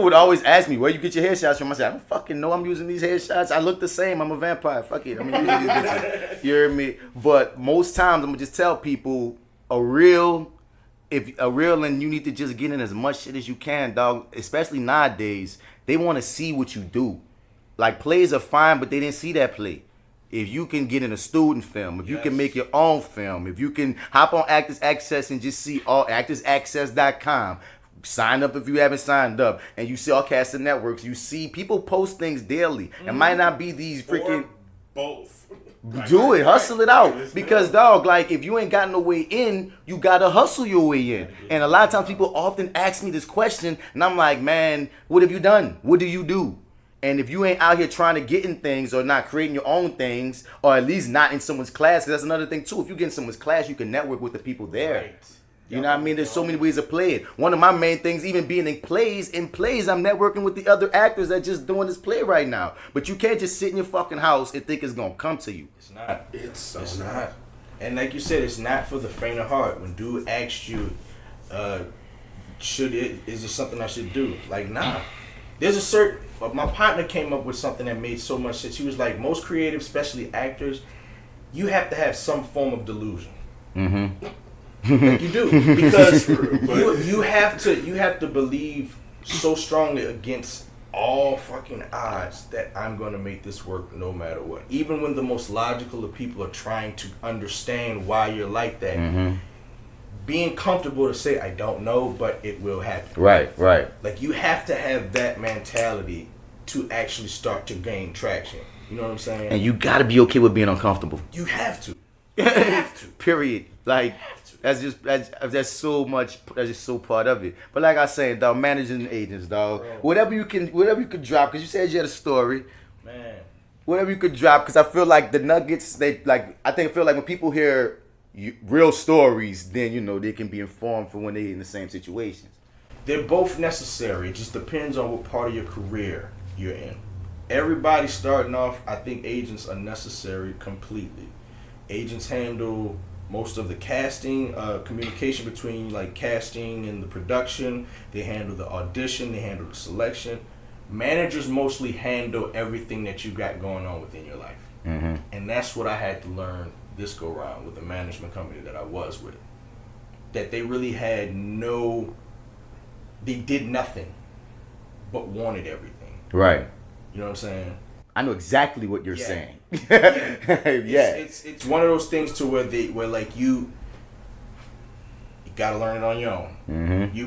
would always ask me, where you get your headshots from? I said, I don't fucking know. I'm using these headshots. I look the same. I'm a vampire. Fuck it. I'm using these bitches. You hear me? But most times I'm gonna just tell people and you need to just get in as much shit as you can, dog. Especially nowadays, they want to see what you do. Like, plays are fine, but they didn't see that play. If you can get in a student film, if you can make your own film, if you can hop on Actors Access and just see all actorsaccess.com, sign up if you haven't signed up, and you see all cast of networks, you see people post things daily. It might not be these freaking... Or both. Do it, hustle it out. Because, dog, like, if you ain't got no way in, you gotta hustle your way in. And a lot of times people often ask me this question, and I'm like, man, what have you done? What do you do? And if you ain't out here trying to get in things or not creating your own things, or at least not in someone's class, because that's another thing too. If you get in someone's class, you can network with the people there. Right. You know what I mean? There's so many ways to play it. One of my main things, even being in plays, I'm networking with the other actors that just doing this play right now. But you can't just sit in your fucking house and think it's going to come to you. It's not. It's not. And like you said, it's not for the faint of heart. When dude asked you, is it something I should do? Like, nah. My partner came up with something that made so much sense. He was like, most creative, especially actors, you have to have some form of delusion. Mm-hmm. Like you do, because you have to believe so strongly against all fucking odds that I'm gonna make this work no matter what. Even when the most logical of people are trying to understand why you're like that, being comfortable to say I don't know, but it will happen. Right. Like you have to have that mentality to actually start to gain traction. You know what I'm saying? And you gotta be okay with being uncomfortable. You have to. You have to. Period. Like that's just so much. That's just so part of it. But like I said, dog, managing agents, dog. Bro. Whatever you could drop. Cause you said you had a story. Man. Whatever you could drop. Cause I feel like the nuggets. I feel like when people hear real stories, then you know they can be informed for when they're in the same situations. They're both necessary. It just depends on what part of your career you're in. Everybody starting off, I think agents are necessary completely. Agents handle most of the casting, communication between like casting and the production. They handle the audition, they handle the selection. Managers mostly handle everything that you got going on within your life. And that's what I had to learn this go round with the management company that I was with. That they really had they did nothing but wanted everything. Right. You know what I'm saying? I know exactly what you're saying. It's one of those things to where like you gotta learn it on your own.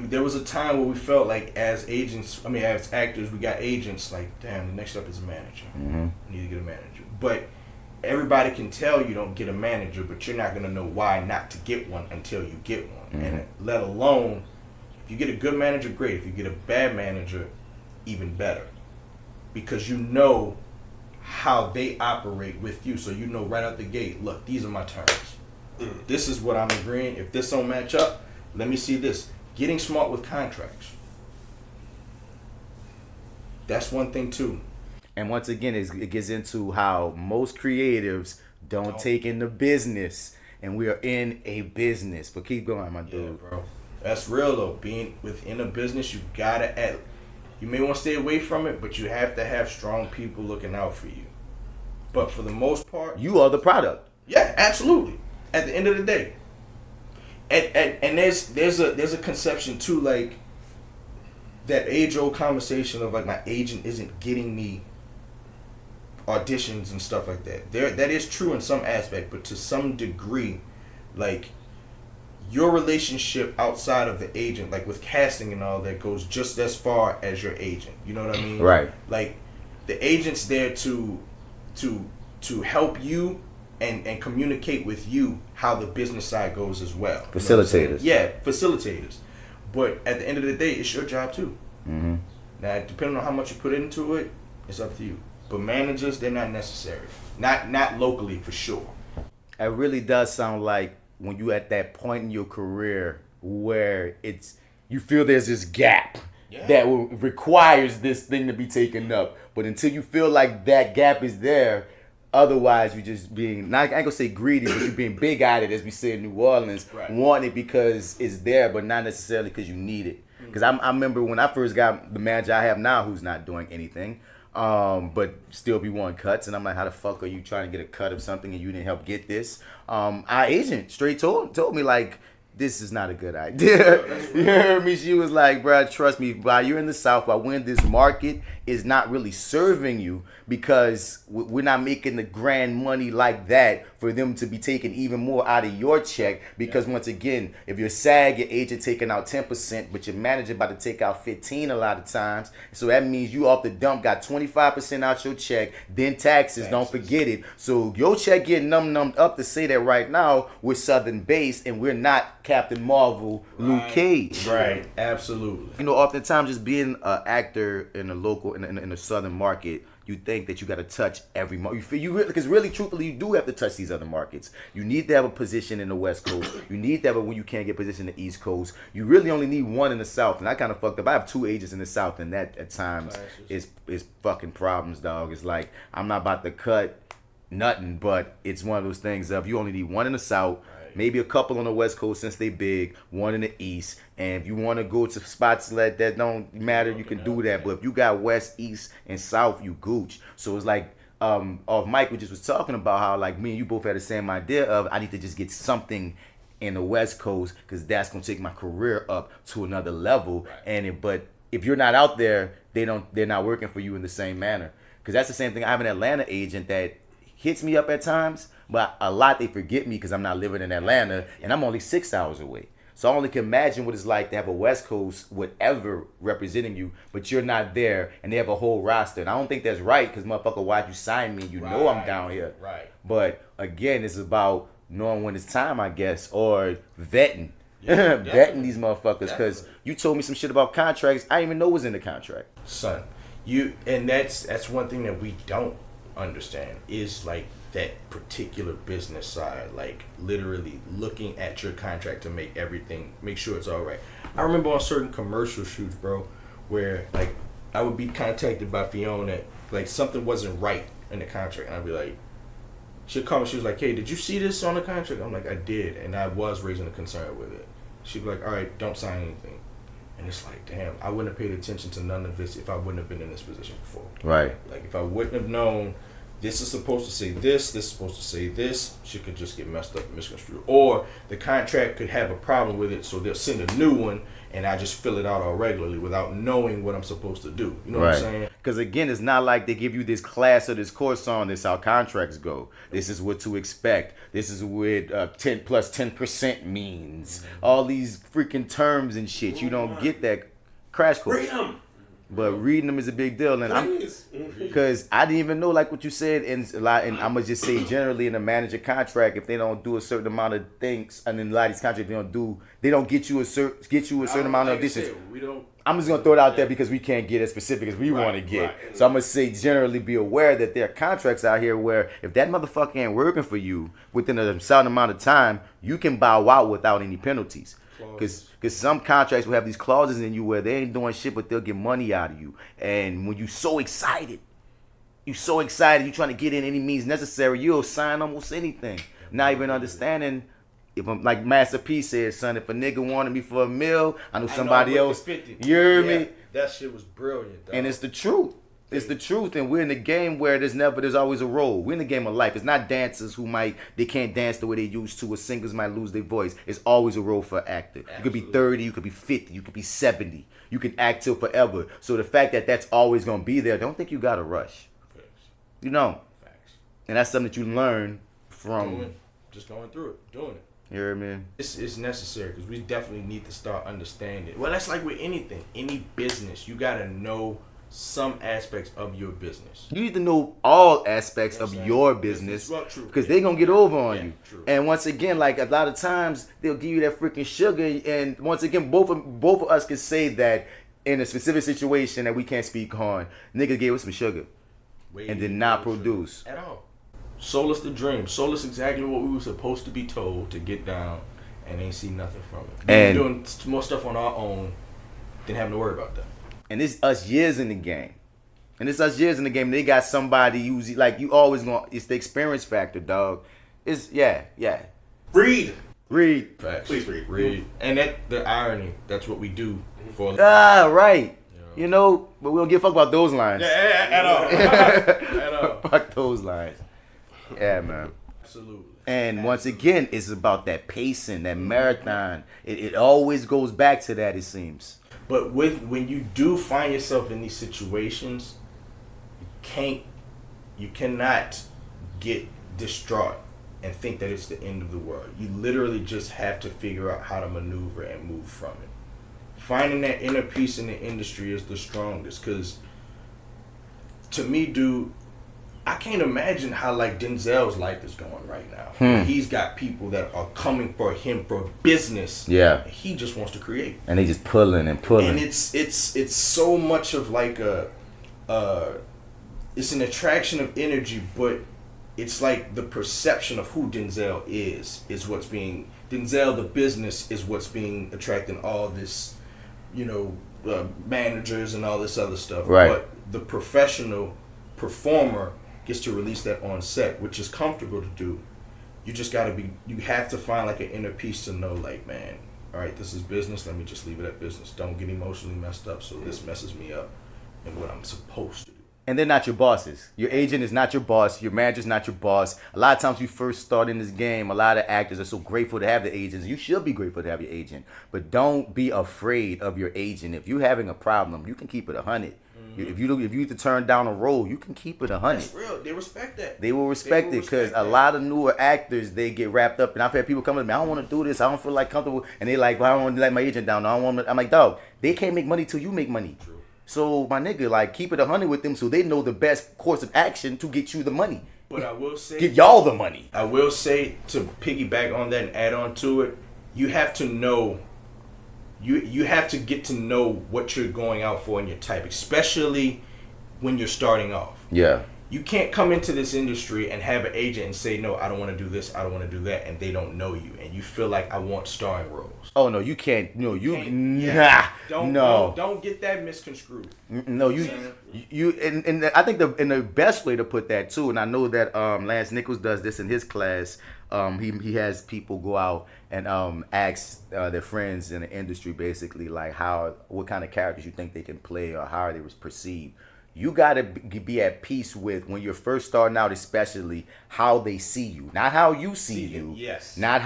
There was a time where we felt like as actors, we got agents like, damn, the next step is a manager. We need to get a manager. But everybody can tell you don't get a manager, but you're not gonna know why not to get one until you get one. And let alone, if you get a good manager, great. If you get a bad manager, even better. Because you know how they operate with you. So you know right out the gate, look, these are my terms. This is what I'm agreeing. If this don't match up, let me see this. Getting smart with contracts. That's one thing too. And once again, it gets into how most creatives don't take in the business. And we are in a business. But keep going, my dude. Yeah, bro. That's real though. Being within a business, you gotta you may want to stay away from it, but you have to have strong people looking out for you. But for the most part, you are the product. Yeah, absolutely. At the end of the day, and there's a conception too, like that age-old conversation of like my agent isn't getting me auditions and stuff like that. That is true in some aspect, but to some degree, like your relationship outside of the agent, like with casting and all that, goes just as far as your agent. You know what I mean? Right. Like the agent's there to help you and communicate with you how the business side goes as well. Facilitators. You know facilitators. But at the end of the day, it's your job too. Now, depending on how much you put into it, it's up to you. But managers, they're not necessary. Not locally for sure. It really does sound like when you at that point in your career where you feel there's this gap that requires this thing to be taken up. But until you feel like that gap is there, otherwise you're just being, I ain't gonna say greedy, but you're being big-eyed, as we say in New Orleans, wanting it because it's there, but not necessarily because you need it. Because I remember when I first got the manager I have now, who's not doing anything, but still be wanting cuts, and I'm like, how the fuck are you trying to get a cut of something and you didn't help get this? Our agent straight told me, like, this is not a good idea. You heard me? She was like, bro, trust me, while you're in the South, while we're in this market, is not really serving you because we're not making the grand money like that for them to be taking even more out of your check. Because once again, if you're SAG, your agent taking out 10%, but your manager about to take out 15 a lot of times. So that means you off the dump got 25% out your check, then taxes, don't forget it. So your check getting numbed up to say that right now we're Southern based and we're not Captain Marvel, Luke Cage. Right, absolutely. You know, oftentimes just being an actor in a local, in a Southern market, you think that you got to touch every market. Because really, truthfully, you do have to touch these other markets. You need to have a position in the West Coast. You need to have when you can't get position in the East Coast. You really only need one in the South. And I kind of fucked up. I have 2 agents in the South, and that at times is fucking problems, dog. It's like, I'm not about to cut nothing, but it's one of those things of you only need one in the South. Maybe a couple on the West Coast since they big, one in the East. And if you want to go to spots that don't matter, you can do that. But if you got West, East, and South, you gooch. So it's like, off mic, we just was talking about how like me and you both had the same idea of I need to just get something in the West Coast because that's gonna take my career up to another level. But if you're not out there, they're not working for you in the same manner. Because that's the same thing. I have an Atlanta agent that hits me up at times, but a lot they forget me because I'm not living in Atlanta and I'm only 6 hours away. So I only can imagine what it's like to have a West Coast whatever representing you, but you're not there and they have a whole roster. And I don't think that's right because, motherfucker, why'd you sign me? You know I'm down here. Right. But again, it's about knowing when it's time, I guess, or vetting. Yeah, vetting these motherfuckers because you told me some shit about contracts I didn't even know was in the contract. Son, that's one thing that we don't understand is like that particular business side, like literally looking at your contract to make sure it's all right. I remember on certain commercial shoots, bro, where like I would be contacted by Fiona, like something wasn't right in the contract, and I'd be like, she'd call me, she was like, hey, did you see this on the contract? I'm like, I did, and I was raising a concern with it. She'd be like, all right, don't sign anything. And it's like, damn, I wouldn't have paid attention to none of this if I wouldn't have been in this position before. Right. Like if I wouldn't have known this is supposed to say this is supposed to say this, shit could just get messed up and misconstrued. Or the contract could have a problem with it, so they'll send a new one, and I just fill it out all regularly without knowing what I'm supposed to do. You know what I'm saying? Because again, it's not like they give you this class or this course on this how contracts go. This is what to expect. This is what 10 plus 10% means. All these freaking terms and shit. You don't get that crash course. Read them. But reading them is a big deal, and because I didn't even know, like what you said, and I'm gonna just say generally in a manager contract, if they don't do a certain amount of things, and in a lot of these contracts they don't get you a certain amount of auditions. I'm just gonna throw it out there because we can't get as specific as we want to get. So I'm gonna say generally be aware that there are contracts out here where if that motherfucker ain't working for you within a certain amount of time, you can bow out without any penalties. Because some contracts will have these clauses in you where they ain't doing shit, but they'll get money out of you. And when you so excited, you trying to get in any means necessary, you'll sign almost anything. Not even understanding, if I'm like Master P said, son, if a nigga wanted me for a meal, I know somebody else. You hear me? That shit was brilliant, dog. And it's the truth. It's the truth, and we're in a game where there's always a role. We're in the game of life. It's not dancers who they can't dance the way they used to, or singers might lose their voice. It's always a role for an actor. You could be 30, you could be 50, you could be 70. You can act till forever. So the fact that that's always going to be there, don't think you got to rush. Facts. You know. Facts. And that's something that you learn from... Just going through it, doing it. You hear me? It's necessary because we definitely need to start understanding. Well, that's like with anything. Any business, you got to know some aspects of your business. You need to know all aspects of your business because they're going to get over on you. True. And once again, like a lot of times they'll give you that freaking sugar. And once again, both of us can say that in a specific situation that we can't speak on, niggas gave us some sugar and did not produce. At all. Sold us the dream. Sold us exactly what we were supposed to be told to get down and ain't see nothing from it. And doing more stuff on our own than having to worry about that. And it's us years in the game. They got somebody who's like, you always gonna, it's the experience factor, dog. It's, yeah. Read. Facts. Please read. Read. And the irony, that's what we do for right. You know, but we don't give a fuck about those lines. Yeah, at all. At all. Fuck those lines. Yeah, man. Absolutely. And once again, it's about that pacing, that marathon. It always goes back to that, it seems. But when you do find yourself in these situations, you cannot get distraught and think that it's the end of the world. You literally just have to figure out how to maneuver and move from it. Finding that inner peace in the industry is the strongest. Because to me, dude, I can't imagine how like Denzel's life is going right now. He's got people that are coming for him for business. Yeah. He just wants to create. And they just pulling. And it's so much of like it's an attraction of energy, but it's like the perception of who Denzel is what's being, Denzel the business is what's being attracting all this, managers and all this other stuff. Right. But the professional performer gets to release that on set, which is comfortable to do. You just you have to find like an inner peace to know, like, man, all right, this is business. Let me just leave it at business. Don't get emotionally messed up so this messes me up in what I'm supposed to do. And they're not your bosses. Your agent is not your boss. Your manager's not your boss. A lot of times you first start in this game, a lot of actors are so grateful to have the agents. You should be grateful to have your agent. But don't be afraid of your agent. If you're having a problem, you can keep it 100. If you need to turn down a role, you can keep it 100. That's real. They respect that. They will respect it because a lot of newer actors, they get wrapped up. And I've had people come to me, I don't want to do this. I don't feel like comfortable. And they're like, well, I don't want to let my agent down. I don't want to. I'm like, dog, they can't make money till you make money. True. So, my nigga, like, keep it 100 with them so they know the best course of action to get you the money. But I will say... Get y'all the money. I will say, to piggyback on that and add on to it, you have to know... You have to get to know what you're going out for in your type, especially when you're starting off. Yeah. You can't come into this industry and have an agent and say, no, I don't want to do this, I don't want to do that, and they don't know you, and you feel like I want starring roles. Oh no, you can't. No, you don't get that misconstrued. No, and I think the best way to put that too, and I know that Lance Nichols does this in his class. He has people go out and ask their friends in the industry basically like what kind of characters you think they can play or how they was perceived. You gotta be at peace with when you're first starting out, especially how they see you, not how you see you. Yes. Not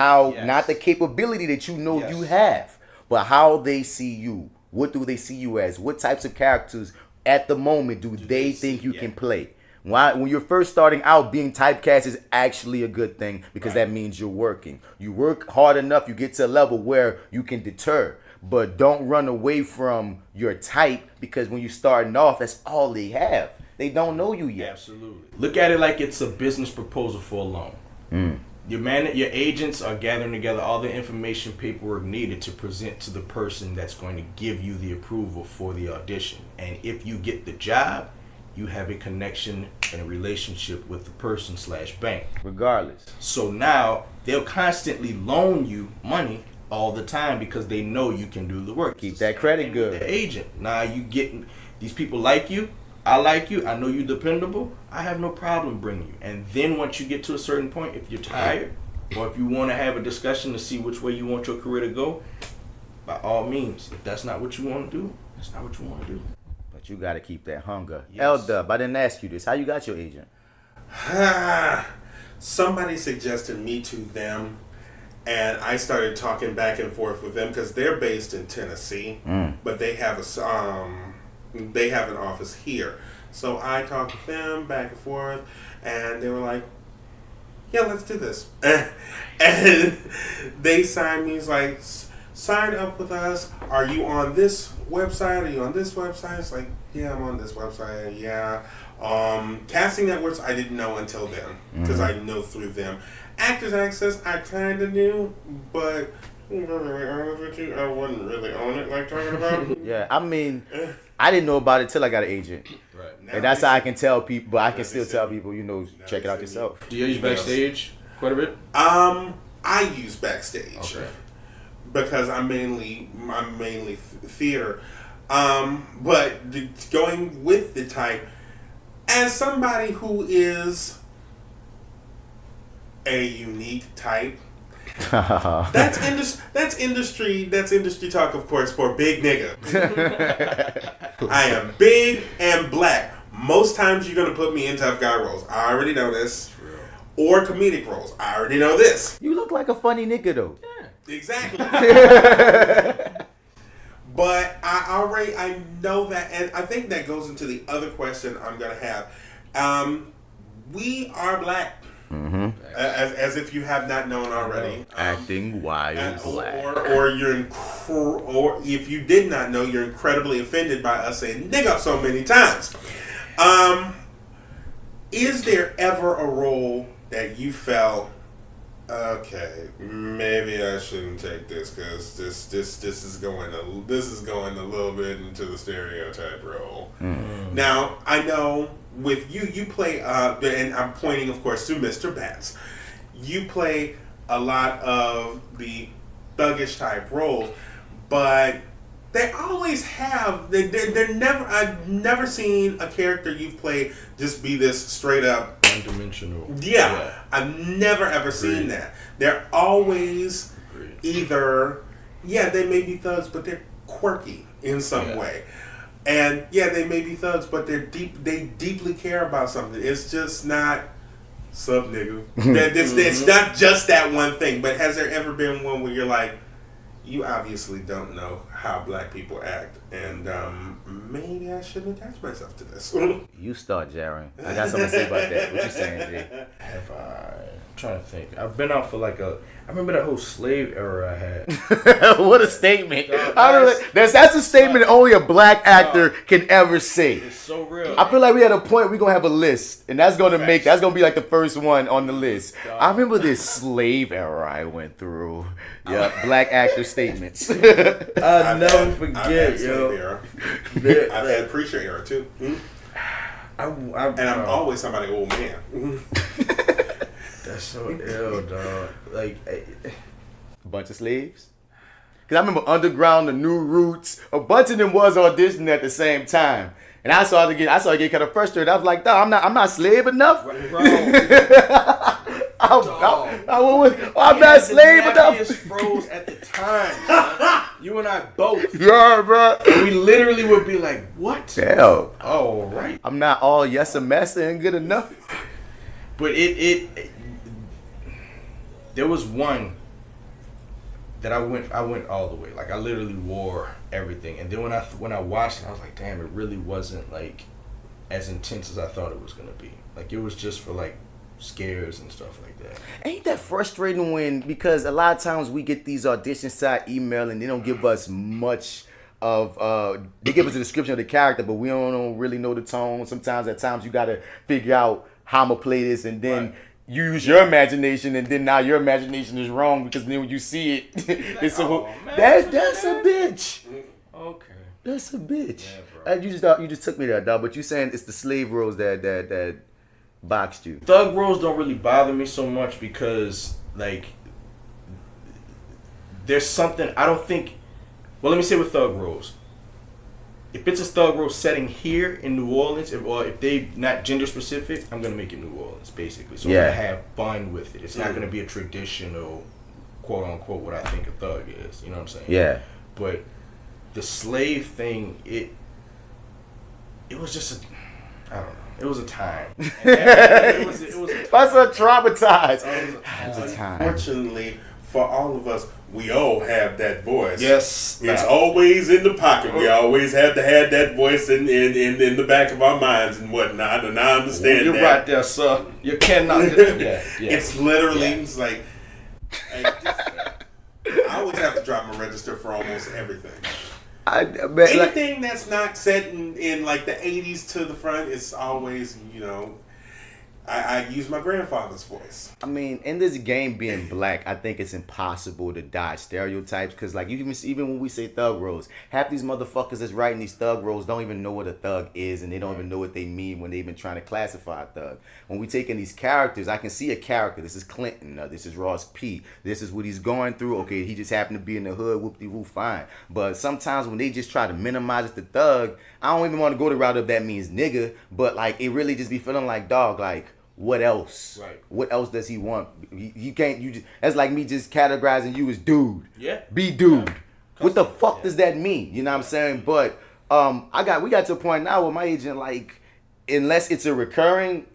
the capability that you know you have, but how they see you. What do they see you as? What types of characters at the moment do they think you can play? When you're first starting out, being typecast is actually a good thing because that means you're working. You work hard enough, you get to a level where you can deter. But don't run away from your type because when you're starting off, that's all they have. They don't know you yet. Absolutely. Look at it like it's a business proposal for a loan. Your agents are gathering together all the information, paperwork needed to present to the person that's going to give you the approval for the audition. And if you get the job, you have a connection and a relationship with the person / bank. Regardless. So now they'll constantly loan you money all the time because they know you can do the work. Keep that credit good. The agent. Now you get these people like you. I like you. I know you're dependable. I have no problem bringing you. And then once you get to a certain point, if you're tired or if you want to have a discussion to see which way you want your career to go, by all means. If that's not what you want to do, that's not what you want to do. But you got to keep that hunger. Yes. L-Dub, I didn't ask you this. How you got your agent? Somebody suggested me to them. And I started talking back and forth with them because they're based in Tennessee, but they have an office here. So I talked with them back and forth, and they were like, "Yeah, let's do this." And they signed me. It's like, "Sign up with us. Are you on this website? Are you on this website?" It's like, "Yeah, I'm on this website." Yeah. Casting networks I didn't know until then because I know through them. Actors Access I kind of knew, but to be honest with you, I wasn't really on it like talking about. Yeah, I mean, I didn't know about it till I got an agent. Right. And that's how I can tell people, but I can still tell people, check it out yourself. Do you use Backstage quite a bit? I use Backstage. Okay. Because I'm mainly theater. But going with the type, as somebody who is a unique type, that's industry talk, of course, for big nigga. I am big and black. Most times you're gonna put me in tough guy roles. I already know this. True. Or comedic roles. I already know this. You look like a funny nigga though. Yeah. Exactly. But I know that, and I think that goes into the other question I'm gonna have. We are black. As if you have not known already. Acting wild black. Or if you did not know, you're incredibly offended by us saying nigga so many times. Is there ever a role that you felt, okay, maybe I shouldn't take this because this is going a little bit into the stereotype role? Now I know with you play, and I'm pointing, of course, to Mr. Bats. You play a lot of the thuggish type roles, but they always have. They're never. I've never seen a character you've played just be this straight up one-dimensional. Yeah, I've never ever seen that. They're always either they may be thugs, but they're quirky in some way. And yeah, they may be thugs, but they deeply care about something. It's just not sup nigga. It's not just that one thing. But has there ever been one where you're like, you obviously don't know how black people act, and maybe I shouldn't attach myself to this. You start, Jaren. I got something to say about that. What you saying, Jay? Have I'm trying to think. I've been out for like I remember that whole slave era I had. What a statement. That's a statement only a black actor can ever say. It's so real. I feel like we at a point we're gonna have a list, and that's gonna be like the first one on the list. I remember this slave era I went through. Yeah, black actor statements. I'll never forget, yo. I've had preacher era too. And I'm always somebody old man. That's so ill, dog. Like a bunch of slaves. Cause I remember Underground, the New Roots, a bunch of them was auditioning at the same time, and I started to get kind of frustrated. I was like, "Dog, I'm not slave enough. I'm not slave enough." Froze at the time. You and I both. Yeah, bro. And we literally would be like, "What? Hell. Oh, right. I'm not all yes a master and good enough." But there was one that I went all the way. Like I literally wore everything, and then when I watched it, I was like, damn, it really wasn't like as intense as I thought it was gonna be. Like it was just for like scares and stuff like that. Ain't that frustrating because a lot of times we get these audition site email and they don't give us much of they give us a description of the character, but we don't really know the tone. Sometimes at times you gotta figure out how I'm gonna play this, and then you use your imagination, and then now your imagination is wrong because then when you see it, it's that's a bitch. Okay, that's a bitch. Yeah, You just took me there, dog. But you saying it's the slave roles that boxed you. Thug roles don't really bother me so much because like there's something I don't think. Well, let me say with thug roles. If it's a thug role setting here in New Orleans, if they not gender specific, I'm gonna make it New Orleans basically. So I'm gonna have fun with it. It's not gonna be a traditional, quote unquote, what I think a thug is. You know what I'm saying? Yeah. But the slave thing, it was just I don't know. It was a time. It was That's so traumatized. It was a time. Unfortunately, for all of us, we all have that voice. Yes. It's always in the pocket. We always have to have that voice in the back of our minds and whatnot. And I understand You're right there, sir. You cannot. It's literally it's like I always have to drop my register for almost everything. Anything that's not set in like the 80s to the front is always, I use my grandfather's voice. I mean, in this game being black, I think it's impossible to dodge stereotypes because, like, you can see, even when we say thug roles, half these motherfuckers that's writing these thug roles don't even know what a thug is, and they don't even know what they mean when they've been trying to classify a thug. When we take in these characters, I can see a character. This is Clinton. This is Ross P. This is what he's going through. Okay, he just happened to be in the hood. Whoop-de-whoop, fine. But sometimes when they just try to minimize it to thug, I don't even want to go the route of that means nigga, but, like, it really just be feeling like, dog, like, what else? Right. What else does he want? You can't. That's like me just categorizing you as dude. Yeah. Be dude. Yeah. What the fuck does that mean? You know what I'm saying? But we got to a point now where my agent, like, unless it's a recurring,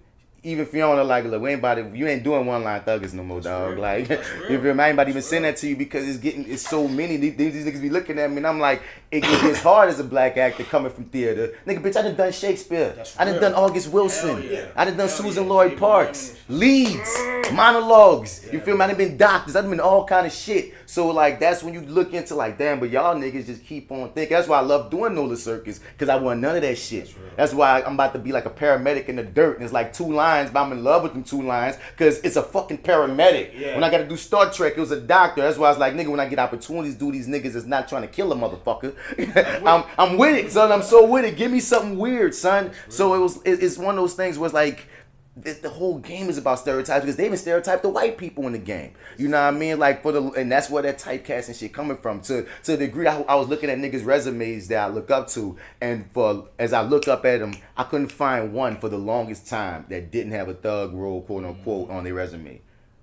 even Fiona, like, look, we ain't about it. You ain't doing one line thuggers no more, dog. Real. Like, if I ain't about to even send that to you because it's so many. These niggas be looking at me, and I'm like, it gets hard as a black actor coming from theater. Nigga, bitch, I done Shakespeare. I done August Wilson. Yeah. I done Susan Lloyd Parks. Leads, monologues. You feel me? I done been doctors. I done been all kind of shit. So, like, that's when you look into, like, damn, but y'all niggas just keep on thinking. That's why I love doing Nola Circus, because I want none of that shit. That's why I'm about to be like a paramedic in the dirt, and it's like 2 lines, but I'm in love with them 2 lines, because it's a fucking paramedic. Yeah. When I got to do Star Trek, it was a doctor. That's why I was like, nigga, when I get opportunities, do these niggas is not trying to kill a motherfucker. I'm with it, son. I'm so with it. Give me something weird, son. So it's one of those things where it's like, the whole game is about stereotypes because they even stereotype the white people in the game. You know what I mean? Like and that's where that typecasting shit coming from. To the degree I was looking at niggas' resumes that I look up to, and as I look up at them, I couldn't find one for the longest time that didn't have a thug role, quote unquote, on their resume.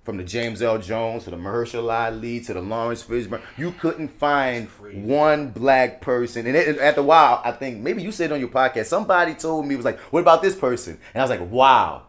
from the James L. Jones to the Mahershala Ali to the Lawrence Fishburne. You couldn't find one black person. And after a while, I think maybe you said on your podcast, somebody told me, was like, what about this person? And I was like, wow.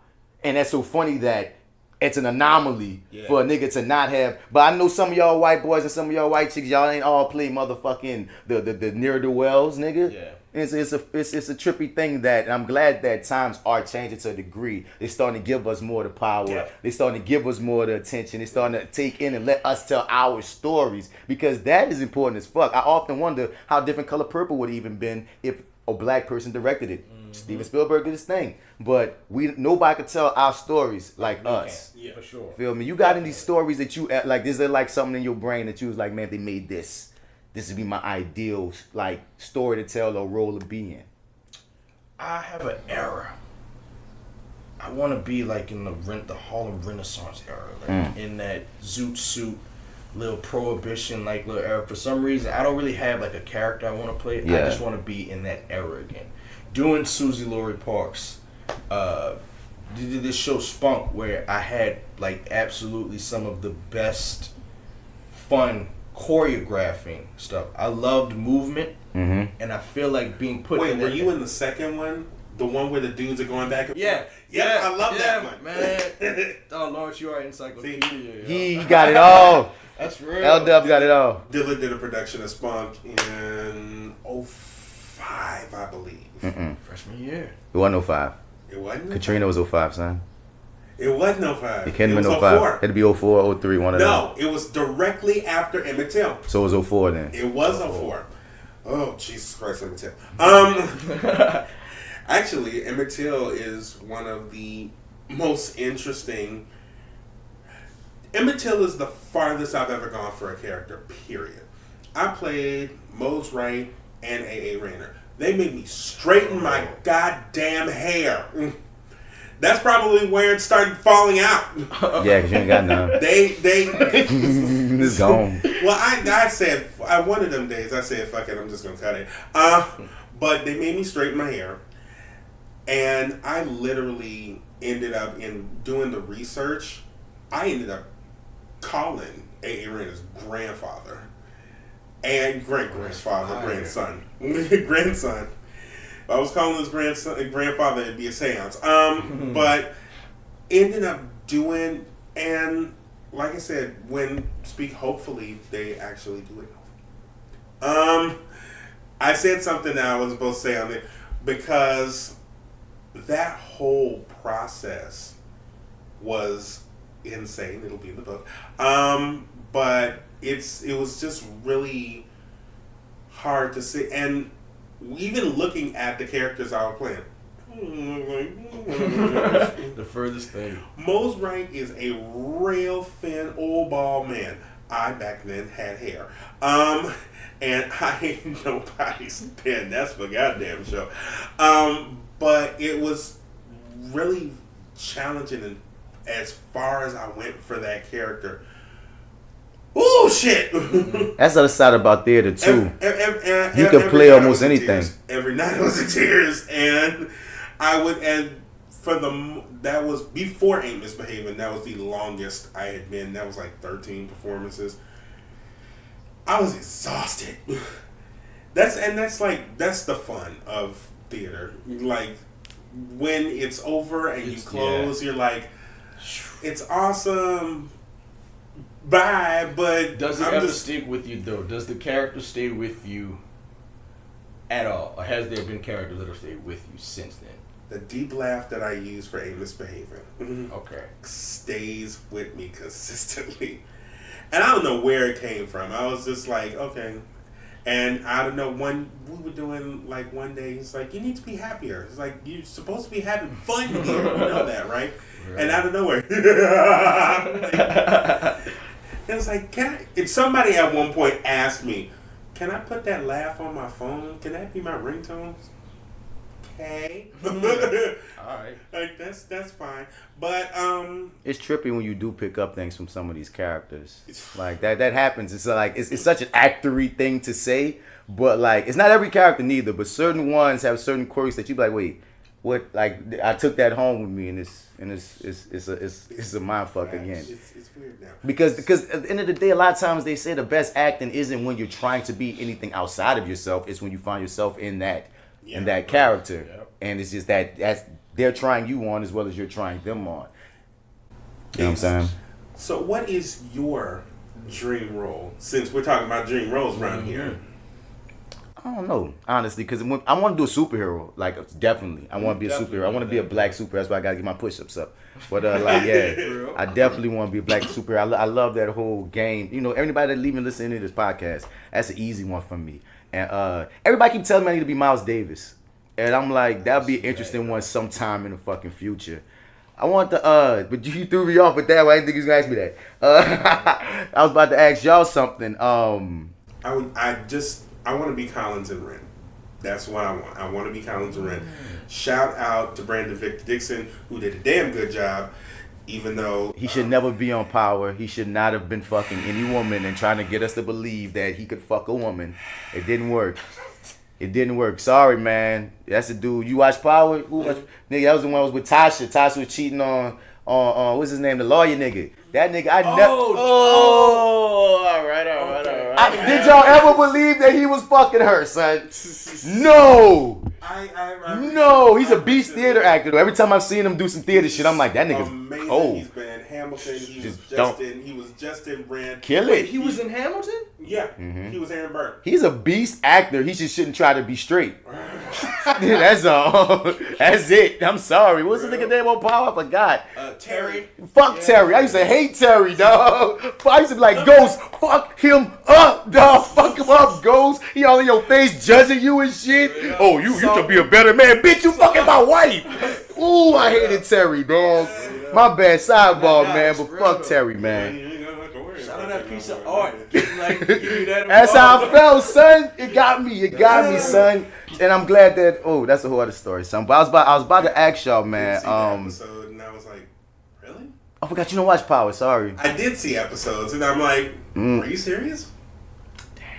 And that's so funny that it's an anomaly for a nigga to not have. But I know some of y'all white boys and some of y'all white chicks, y'all ain't all play motherfucking the near the wells, nigga. Yeah. It's a trippy thing that I'm glad that times are changing to a degree. They're starting to give us more the power. Yeah. They're starting to give us more the attention. They're starting to take in and let us tell our stories, because that is important as fuck. I often wonder how different Color Purple would have even been if a black person directed it. Steven Spielberg did his thing, but nobody could tell our stories like us. Yeah, for sure. Feel me? You got any stories that you like? Is there like something in your brain that you was like, man, if they made this would be my ideal like story to tell or role to be in? I have an era. I want to be like in the Harlem Renaissance era, like in that zoot suit, little prohibition like little era. For some reason, I don't really have like a character I want to play. I just want to be in that era again. Doing Susie Laurie Parks, did this show Spunk, where I had like absolutely some of the best fun choreographing stuff. I loved movement, and I feel like being put. Wait, in were you in the second one? The one where the dudes are going back and forth? Yeah, I love that one, man. Oh, Lawrence, you are encyclopedia. He got it all. That's real. L-Dub got it all. Dylan did a production of Spunk in 05, I believe. Freshman year. It wasn't 05. It wasn't? Katrina was 05, son. It wasn't 05. It couldn't have been 05. It had to be 04, 03, one of them. No, it was directly after Emmett Till. So it was 04 then. It was 04. Oh, Jesus Christ, Emmett Till. Actually, Emmett Till is one of the most interesting. Emmett Till is the farthest I've ever gone for a character, period. I played Mose Wright and A.A. Rayner. They made me straighten my goddamn hair. That's probably where it started falling out. Yeah, because you ain't got none. It's gone. Well, I said, one of them days, I said, fuck it, I'm just going to cut it. But they made me straighten my hair. And I literally ended up, in doing the research, I ended up calling A.A. Rayner's grandfather. And great-grandfather, grandson. I was calling his grandfather, it'd be a seance. But ended up doing, and like I said, hopefully they actually do it. I said something that I wasn't supposed to say on it, because that whole process was insane. It'll be in the book. But it was just really hard to see, and even looking at the characters I was playing, the furthest thing. Mose Wright is a real thin old bald man. I back then had hair, and I ain't nobody's pen. That's for goddamn show. But it was really challenging, and as far as I went for that character. Oh shit! That's the other side about theater too. You could play almost anything. Every night I was in tears, and that was before Ain't Misbehaving. That was the longest I had been. That was like 13 performances. I was exhausted. That's the fun of theater. Like when it's over and you close, you're like, it's awesome. Bye, but does it ever stick with you though? Does the character stay with you at all, or has there been characters that have stayed with you since then? The deep laugh that I use for Ain't Misbehaving, stays with me consistently, and I don't know where it came from. I was just like, okay, and I don't know. We were doing like one day. It's like, you need to be happier. It's like, you're supposed to be having fun here. You know that, right? And out of nowhere. It was like, and somebody at one point asked me, can I put that laugh on my phone? Can that be my ringtone? Okay. Alright. Like that's fine. But it's trippy when you do pick up things from some of these characters. Like that happens. It's like it's such an actory thing to say, but like it's not every character neither, but certain ones have certain quirks that you be like, wait, what like I took that home with me, and it's a mind fuck again. It's weird now. Because at the end of the day, a lot of times they say the best acting isn't when you're trying to be anything outside of yourself. It's when you find yourself in that character, and it's just that's they're trying you on as well as you're trying them on. You know what I'm saying? So, what is your dream role? Since we're talking about dream roles around here. I don't know, honestly, because I want to do a superhero. Like, definitely, I want to be a superhero. I want to be a black superhero. That's why I got to get my push-ups up. But like, yeah, I definitely want to be a black superhero. I love that whole game. You know, everybody that even listening to this podcast, that's an easy one for me. And everybody keep telling me I need to be Miles Davis, and I'm like, that'd be an interesting one sometime in the fucking future. I want the but you threw me off with that. I didn't think you was gonna ask me that. I was about to ask y'all something. I want to be Collins and Wren. That's what I want. I want to be Collins and Wren. Shout out to Brandon Victor Dixon, who did a damn good job, even though... He should never be on Power. He should not have been fucking any woman and trying to get us to believe that he could fuck a woman. It didn't work. It didn't work. Sorry, man. That's the dude. You watch Power? Who watch? Nigga, that was the one that was with Tasha. Tasha was cheating on what's his name? The lawyer nigga. That nigga, I never... Oh, all right. Did y'all ever believe that he was fucking her, son? No. No, he's a beast theater actor. Every time I've seen him do some theater shit, I'm like, that nigga's amazing. cold. He's been in Hamilton. He was just in Brand. Kill it. He was in Hamilton? Yeah, he was Aaron Burr. He's a beast actor. He just shouldn't try to be straight. That's all. That's it. I'm sorry. What's the nigga name on Power? I forgot. Terry. Fuck Terry. I used to hate Terry, dog. I used to be like, Ghost, fuck him up, dog. Fuck him up, Ghost. He all in your face judging you and shit. Oh, you could be a better man. Bitch, you fucking my wife. Ooh, I hated Terry, dog. My bad sidebar, man, but fuck Terry, man. Shout out that piece of art. Like, give you that that's how I felt, son. It got me, son. And I'm glad that. Oh, that's a whole other story, son. But I was about to ask y'all, man. Episode, and I was like, really? I forgot you don't watch Power. Sorry. I did see episodes, and I'm like, are you serious?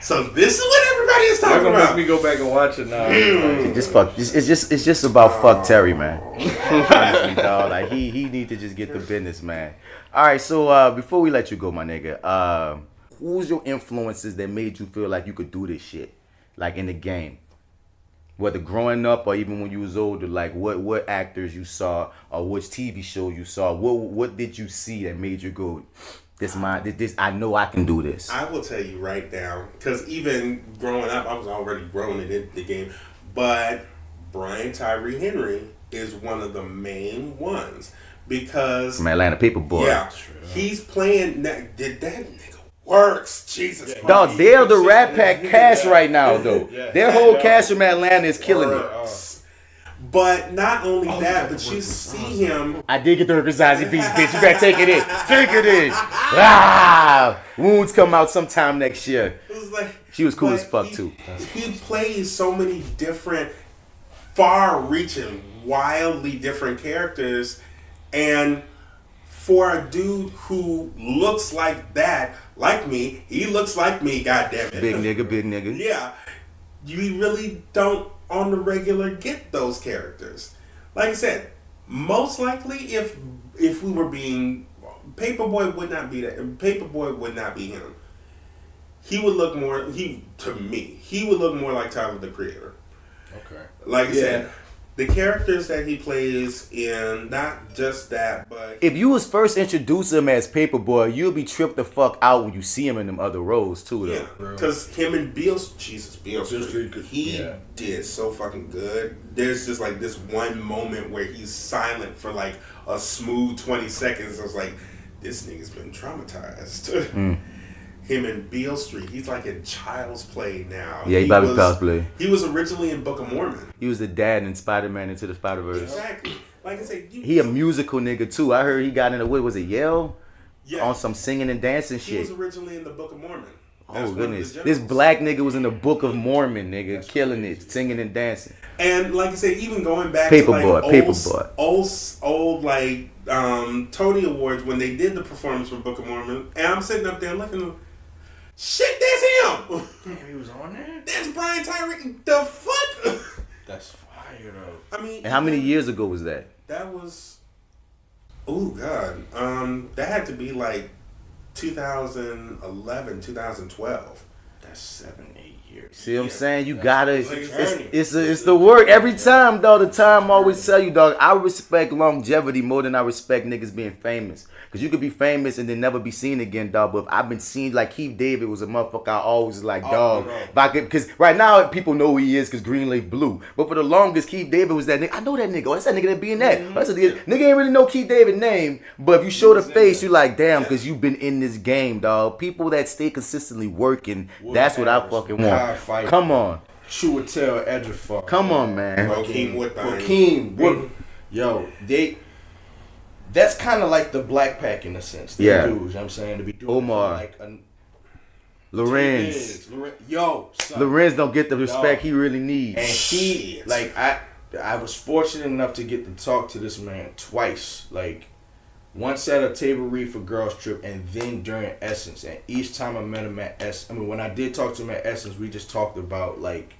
So this is what everybody is talking about. about. Make me go back and watch it now. It's just about fuck Terry, man. Honestly, dog. Like he need to just get the business, man. All right, so before we let you go, my nigga, who's your influences that made you feel like you could do this shit, like in the game? Whether growing up or even when you was older, like what actors you saw or which TV show you saw, what did you see that made you go, this I know I can do this. I will tell you right now, because even growing up, I was already grown in the game, but Brian Tyree Henry is one of the main ones because from Atlanta Paperboy. Yeah, he's playing. Did that nigga works? Jesus, dog, they're the Rat Pack cast right now, though. Their whole cast from Atlanta is killing it. But not only that, but you see him. I did get the Hercules piece, bitch. You better take it in. Take it in. Ah, Wounds come out sometime next year. It was like, she was cool as fuck too. He plays so many different, far-reaching, wildly different characters, and for a dude who looks like that, like me, he looks like me. Goddammit, big nigga. Yeah, you really don't on the regular get those characters. Like I said, most likely if we were being Paperboy would not be that. Paperboy would not be him. He would look more he would look more like Tyler the Creator. Okay. Like I said, the characters that he plays in, not just that, but if you was first introduced him as Paperboy, you'll be tripped the fuck out when you see him in them other roles too, though. Yeah, because him and Beale Street, he did so fucking good. There's just like this one moment where he's silent for like a smooth 20 seconds. I was like, this nigga's been traumatized. Him and Beale Street, he's like in Child's Play now. Yeah, he probably Child's Play. He was originally in Book of Mormon. He was the dad in Spider-Man Into the Spider-Verse. Exactly. Like I said, he a musical nigga too. I heard he got in what was it, Yale? Yeah. On some singing and dancing shit. He was originally in the Book of Mormon. Oh goodness, this black nigga was in the Book of Mormon, nigga, killing it, singing and dancing. And like I said, even going back Paperboy, to like old like Tony Awards when they did the performance from Book of Mormon, and I'm sitting up there looking at him, shit, that's him. Damn, he was on there. That's Brian Tyree. The fuck? That's fire. fire though. I mean, And how many years ago was that? That was, oh God, that had to be like 2011, 2012. That's 7, 8 years. See what I'm saying? You gotta. It's a journey. It's the work every time, though. The time always tell you, dog. I respect longevity more than I respect niggas being famous. Cause you could be famous and then never be seen again, dog. But if I've been seen, like Keith David was a motherfucker. I always was like, dog. If I could, cause right now people know who he is, cause Green Leaf Blue. But for the longest, Keith David was that nigga. I know that nigga. Oh, that's that nigga that be in that. Oh, that's nigga ain't really know Keith David's name. But if you show the face, you like, damn, cause you've been in this game, dog. People that stay consistently working, that's what I fucking want. Come on. Chiwetel Ejiofor. Come on, man. Rakeem. Yo, that's kind of like the Black Pack in a sense. They Yeah. do, you know what I'm saying? To be doing Omar. like Lorenz. Yo, son. Lorenz don't get the respect he really needs. And he, like, I was fortunate enough to get to talk to this man twice. Like, once at a Table Read for Girls trip and then during Essence. And each time I met him at Essence, I mean, when I did talk to him at Essence, we just talked about, like,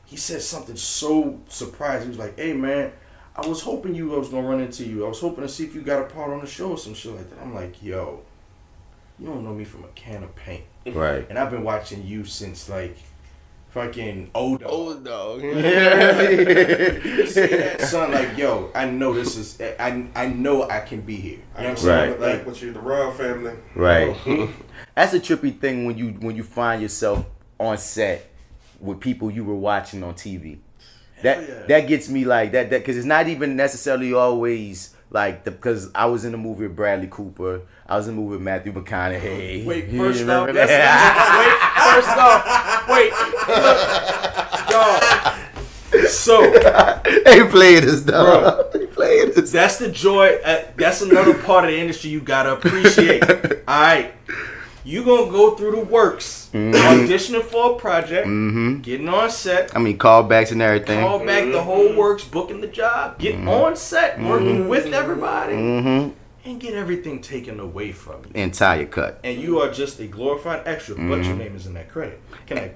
he said something so surprising. He was like, hey, man, I was hoping I was going to run into you. I was hoping to see if you got a part on the show or some shit like that. I'm like, yo, you don't know me from a can of paint. Right. And I've been watching you since, like, fucking old dog. Yeah. You say that, son, like, yo, I know this is, I know I can be here. You know what I'm saying? Right. Like with you, the Royal family. Right. That's a trippy thing when you find yourself on set with people you were watching on TV. That gets me like that because it's not even necessarily always like because I was in a movie with Bradley Cooper. I was in a movie with Matthew McConaughey. Wait, You first off, remember that? Dog. So They played us, dog. They played us. that's the joy. That's another part of the industry you gotta appreciate. All right, you gonna go through the works, auditioning for a project, getting on set. I mean, callbacks and everything. Call back the whole works, booking the job, getting on set, working with everybody, and get everything taken away from you. Entire cut. And you are just a glorified extra, but your name is in that credit. Can I?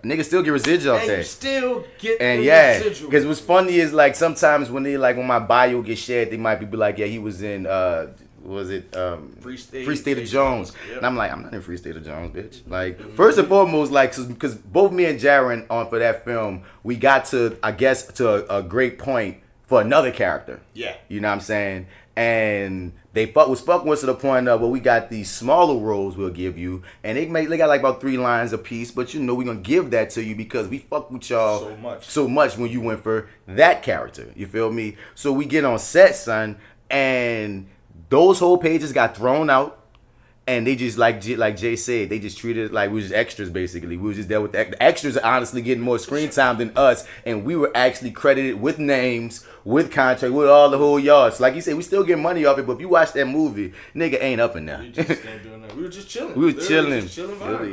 Niggas still get residual off And that. you still get And the yeah, residual. because what's funny is like sometimes when my bio gets shared, they might be like, yeah, he was in Free State of Jones. Yep. And I'm like, I'm not in Free State of Jones, bitch. Like, first and foremost, like, because both me and Jaren on for that film, we got to, I guess, to a great point for another character. Yeah. You know what I'm saying? And they was fucking with us to the point of, well, we got these smaller roles we'll give you, and they got like about 3 lines a piece, but you know we're gonna give that to you because we fuck with y'all so much when you went for that character. You feel me? So we get on set, son, and those whole pages got thrown out. And they just, like Jay said, they just treated it like we was just extras, basically. We was just there with the extras are honestly getting more screen time than us. And we were actually credited with names, with contract, with all the whole yards. Like you said, we still get money off it, but if you watch that movie, nigga ain't up in there. We were just chilling. We was chilling.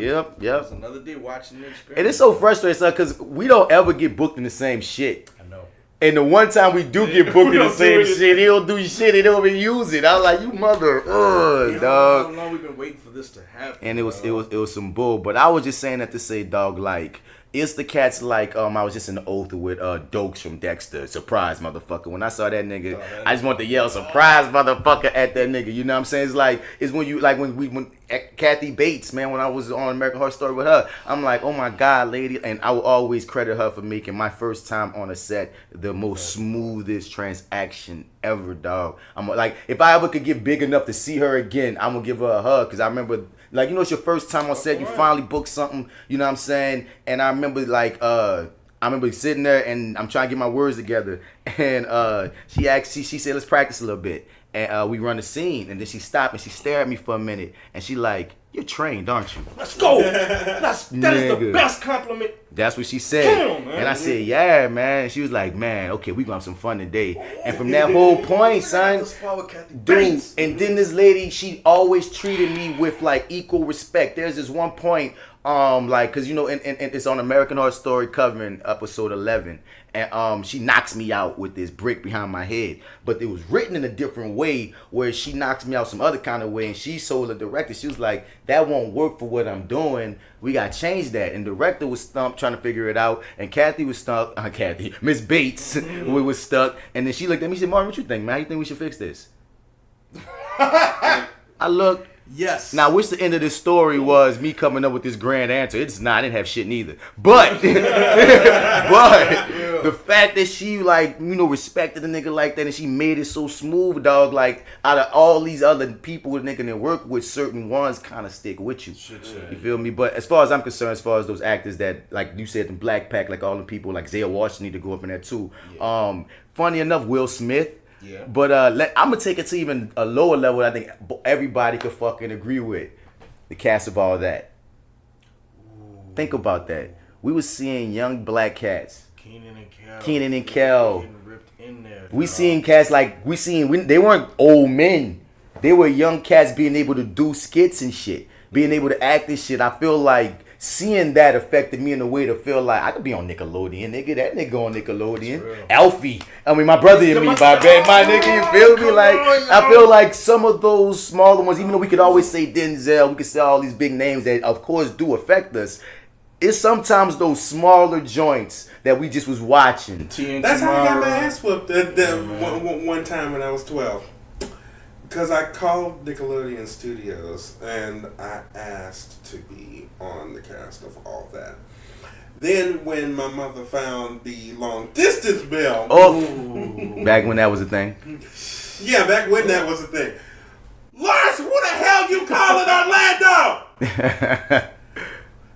Yep. Yep. It was another day watching the experience. And it's so frustrating, son, because we don't ever get booked in the same shit. I know. And the one time we do get booked in the same shit, he don't do shit, he don't even use it. I was like, you mother, dog. How long we've been waiting for this to happen. And it was some bull. But I was just saying that to say, dog, like, it's the cats like I was just in the oath with Dokes from Dexter. Surprise, motherfucker. When I saw that nigga, I just want to yell surprise, motherfucker, at that nigga. You know what I'm saying? It's when you like when Kathy Bates, man, when I was on American Horror Story with her, I'm like, oh my God, lady. And I will always credit her for making my first time on a set the most smoothest transaction ever, dog. I'm like, if I ever could get big enough to see her again, I'm gonna give her a hug. Because I remember, like, you know, it's your first time on set, you finally booked something, you know what I'm saying? And I remember, like, sitting there and I'm trying to get my words together. And she said, let's practice a little bit. And we run the scene. And then she stopped and she stared at me for a minute. And she like, you're trained, aren't you? Let's go. That is the best compliment. That's what she said. Damn, man. And I said, yeah, man. And she was like, man, okay, we gonna have some fun today. And from that whole point, son, dude, and then this lady, she always treated me with like equal respect. There's this one point, like, cause you know, and it's on American Horror Story covering episode 11. and she knocks me out with this brick behind my head. But it was written in a different way where she knocks me out some other kind of way, and she told the director, she was like, that won't work for what I'm doing. We got to change that. And the director was stumped trying to figure it out, and Kathy was stuck. Miss Bates was stuck. And then she looked at me and said, Martin, what you think, man? How you think we should fix this? I looked. Yes. Now, I wish the end of this story was me coming up with this grand answer. It's not. I didn't have shit neither. But, the fact that she, like, you know, respected the nigga like that and she made it so smooth, dog, like, out of all these other people the nigga that work with, certain ones kind of stick with you. You feel me? But as far as I'm concerned, as far as those actors that, like you said, the Black Pack, like all the people, like Zaya Washington need to go up in there too. Yeah. Funny enough, Will Smith. Yeah. But I'm gonna take it to even a lower level. I think everybody could fucking agree with the cast of all that. Ooh. Think about that. We was seeing young black cats. Keenan and Kel. We seen cats like they weren't old men. They were young cats being able to do skits and shit, being able to act and shit. I feel like seeing that affected me in a way to feel like I could be on Nickelodeon, nigga. That nigga on Nickelodeon. Alfie. I mean, my brother and me, my nigga, you feel me? Like, I feel like some of those smaller ones, even though we could always say Denzel, we could say all these big names that, of course, do affect us. It's sometimes those smaller joints that we just was watching. That's how I got my ass whooped one time when I was 12. Because I called Nickelodeon Studios and I asked to be on the cast of all that. Then when my mother found the long distance bill. Oh, back when that was a thing. Yeah, back when that was a thing. Lars, who the hell you calling Orlando?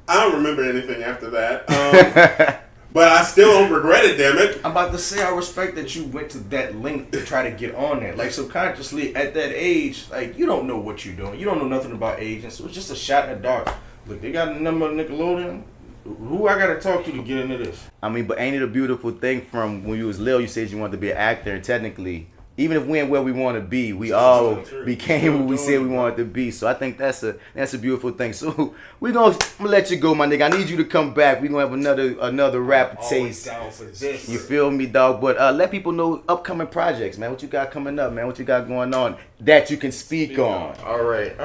I don't remember anything after that. But I still don't regret it, damn it. I'm about to say I respect that you went to that length to try to get on there. Like, subconsciously, at that age, like, you don't know what you're doing. You don't know nothing about agents. So it's just a shot in the dark. Look, they got a number of Nickelodeon. Who I got to talk to get into this? I mean, but ain't it a beautiful thing from when you was little, you said you wanted to be an actor, and technically, even if we ain't where we want to be, we all became what we said we wanted to be. So I think that's a beautiful thing. So I'm gonna let you go, my nigga. I need you to come back. We gonna have another rap taste. Down for this. You feel me, dog? But let people know upcoming projects, man. What you got coming up, man? What you got going on that you can speak on? All right.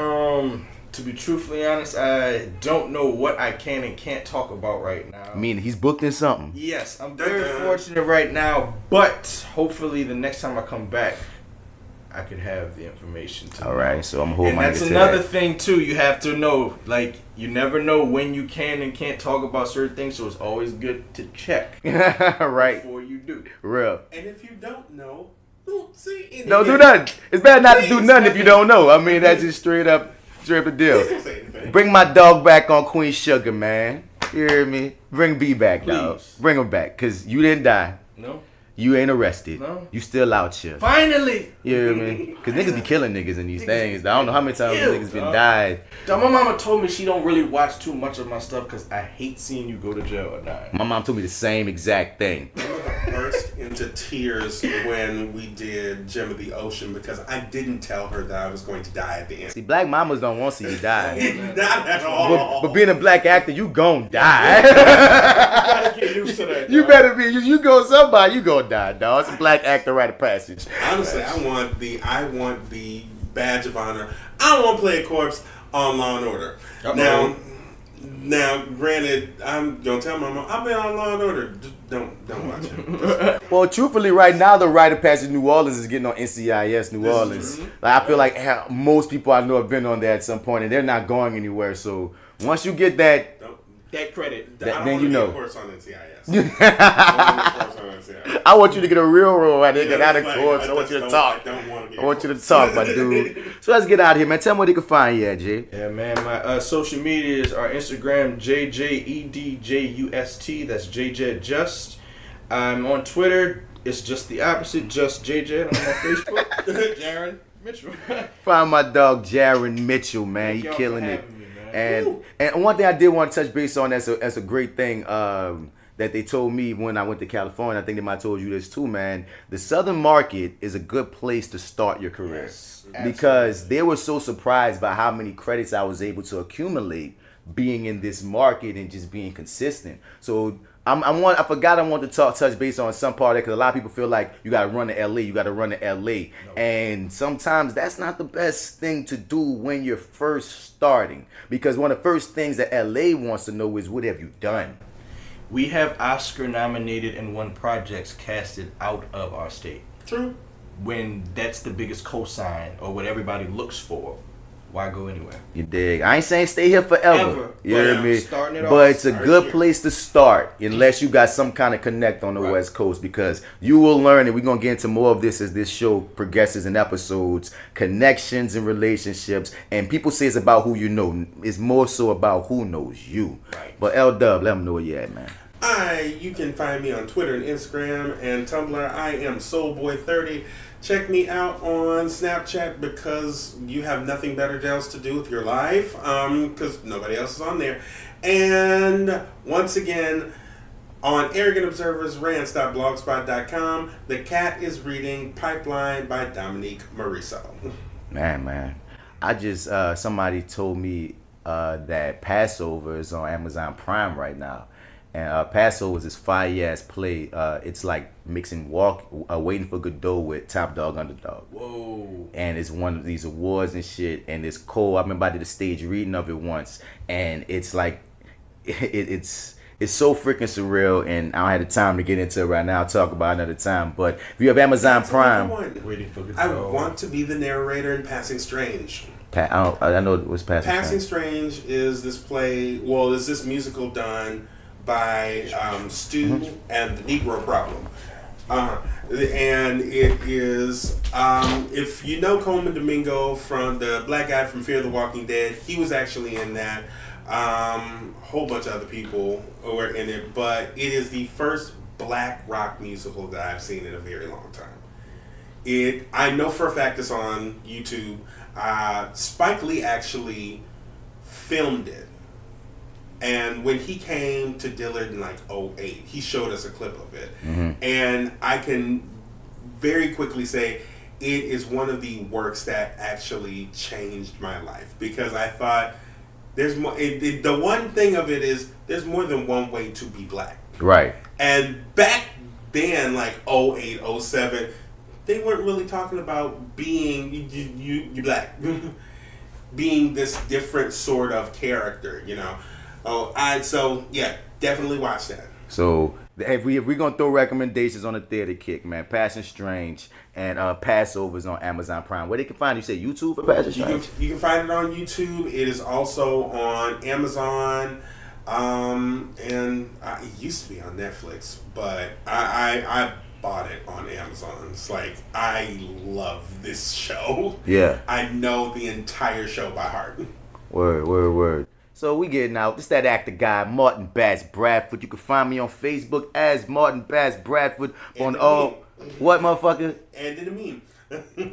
To be truthfully honest, I don't know what I can and can't talk about right now. I mean, he's booked in something. Yes, I'm very fortunate right now, but hopefully the next time I come back, I could have the information to All right, so I'm holding my And that's another thing, too, you have to know. Like, you never know when you can and can't talk about certain things, so it's always good to check right before you do. Real. And if you don't know, don't say anything. Don't do nothing. It's better not to do nothing if you don't know. I mean, that's just straight up deal. Bring my dog back on Queen Sugar, man. You hear me? Bring B back, dog. Bring him back, because you didn't die. No. You ain't arrested. No. You still out here. Finally! You hear me? Because niggas be killing niggas in these things. I don't know how many times niggas been died. My mama told me she don't really watch too much of my stuff because I hate seeing you go to jail or die. My mom told me the same exact thing. I burst into tears when we did Gem of the Ocean because I didn't tell her that I was going to die at the end. See, black mamas don't want to see you die. Not at all. But being a black actor, you gon' die. You gotta get used to that. You better be. You go somebody, you gon' die, dog. It's a black actor rite of passage. Honestly, I want the badge of honor. I don't want to play a corpse on Law and Order. Now, granted, I'm gonna tell my mom I've been on Law and Order. Just don't watch it. Well, truthfully, right now the rite of passage New Orleans is getting on NCIS New Orleans. Like, I feel like most people I know have been on there at some point, and they're not going anywhere. So once you get that credit, then you know. Be a course on NCIS. I want you to get a real role right there, get out of court. I want you to talk. I want you to talk, my dude. So let's get out of here, man. Tell them where they can find you at, Jay. Yeah, man. My social medias are Instagram, JJEDJUST. That's JJJust. I'm on Twitter. It's just the opposite, just JJ. I'm on Facebook. Jaren Mitchell. Find my dog, Jaren Mitchell, man. He killing it. And one thing I did want to touch base on that's a great thing that they told me when I went to California. I think they might have told you this too, man. The Southern market is a good place to start your career. Yes, because they were so surprised by how many credits I was able to accumulate being in this market and just being consistent. So I forgot I wanted to touch base on some part of it because a lot of people feel like you got to run to LA. You got to run to LA. No. And sometimes that's not the best thing to do when you're first starting. Because one of the first things that LA wants to know is, what have you done? We have Oscar nominated and won projects casted out of our state. True. When that's the biggest cosign or what everybody looks for. Why go anywhere? You dig? I ain't saying stay here forever. Ever. You hear me? But but it's a good place to start unless you got some kind of connect on the West Coast, because you will learn, and we're going to get into more of this as this show progresses in episodes, connections and relationships. And people say it's about who you know. It's more so about who knows you. Right. But L-Dub, let them know where you at, man. You can find me on Twitter and Instagram and Tumblr. I am Soulboy30. Check me out on Snapchat because you have nothing better else to do with your life, because nobody else is on there. And once again, on Arrogant Observers, rants.blogspot.com, The Cat is reading Pipeline by Dominique Morisseau. Man. I just, somebody told me that Passover is on Amazon Prime right now. And Passover is this fire-ass play. It's like mixing Waiting for Godot with Top Dog Underdog. Whoa. And it's one of these awards and shit. And it's cool. I remember I did a stage reading of it once. And it's like, it's so freaking surreal. And I don't have the time to get into it right now. I'll talk about it another time. But if you have Amazon Prime. Waiting for Godot. I want to be the narrator in Passing Strange. I know it was Passing Strange is this play, well, is this musical done by Stu and the Negro Problem. And it is, if you know Coleman Domingo from the black guy from Fear the Walking Dead, he was actually in that. Whole bunch of other people were in it, but it is the first black rock musical that I've seen in a very long time. I know for a fact it's on YouTube. Spike Lee actually filmed it. And when he came to Dillard in like 2008, he showed us a clip of it. Mm-hmm. And I can very quickly say it is one of the works that actually changed my life. Because I thought there's more. The one thing of it is there's more than one way to be black. Right. And back then, like 2008, 2007, they weren't really talking about being you black. Being this different sort of character, you know. So yeah, definitely watch that. So if we're gonna throw recommendations on the theater kick, man, Passing Strange and Passover's on Amazon Prime. Where they can find it? You say YouTube for Passing Strange? You can find it on YouTube. It is also on Amazon, and it used to be on Netflix, but I bought it on Amazon. It's like, I love this show. Yeah, I know the entire show by heart. Word. So we getting out. This that actor guy, Martin Bass Bradford. You can find me on Facebook as Martin Bass Bradford on all. What, motherfucker? And did a meme.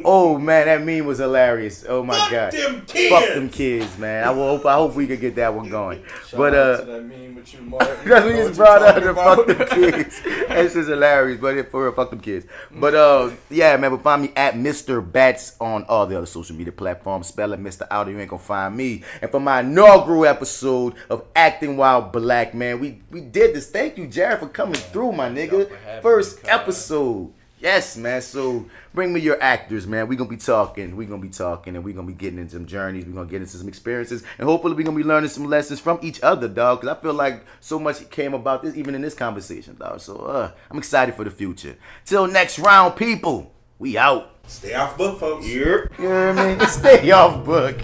Oh man, that meme was hilarious. Oh my god. Them kids. Fuck them kids, man. I hope we could get that one going. Shout out to that meme with you, Martin. Because we just brought up the fuck them kids. That's just hilarious, but for real, fuck them kids. But yeah, man, but find me at Mr. Bats on all the other social media platforms. Spell it Mr. Outer, you ain't gonna find me. And for my inaugural episode of Acting While Black, man, we did this. Thank you, Jared, for coming through, my nigga. First episode. Yes, man. So bring me your actors, man. We're going to be talking, and we're going to be getting into some journeys. We're going to get into some experiences, and hopefully we're going to be learning some lessons from each other, dog, because I feel like so much came about this, even in this conversation, dog. So I'm excited for the future. Till next round, people, we out. Stay off book, folks. Yep. You know what I mean? Stay off book.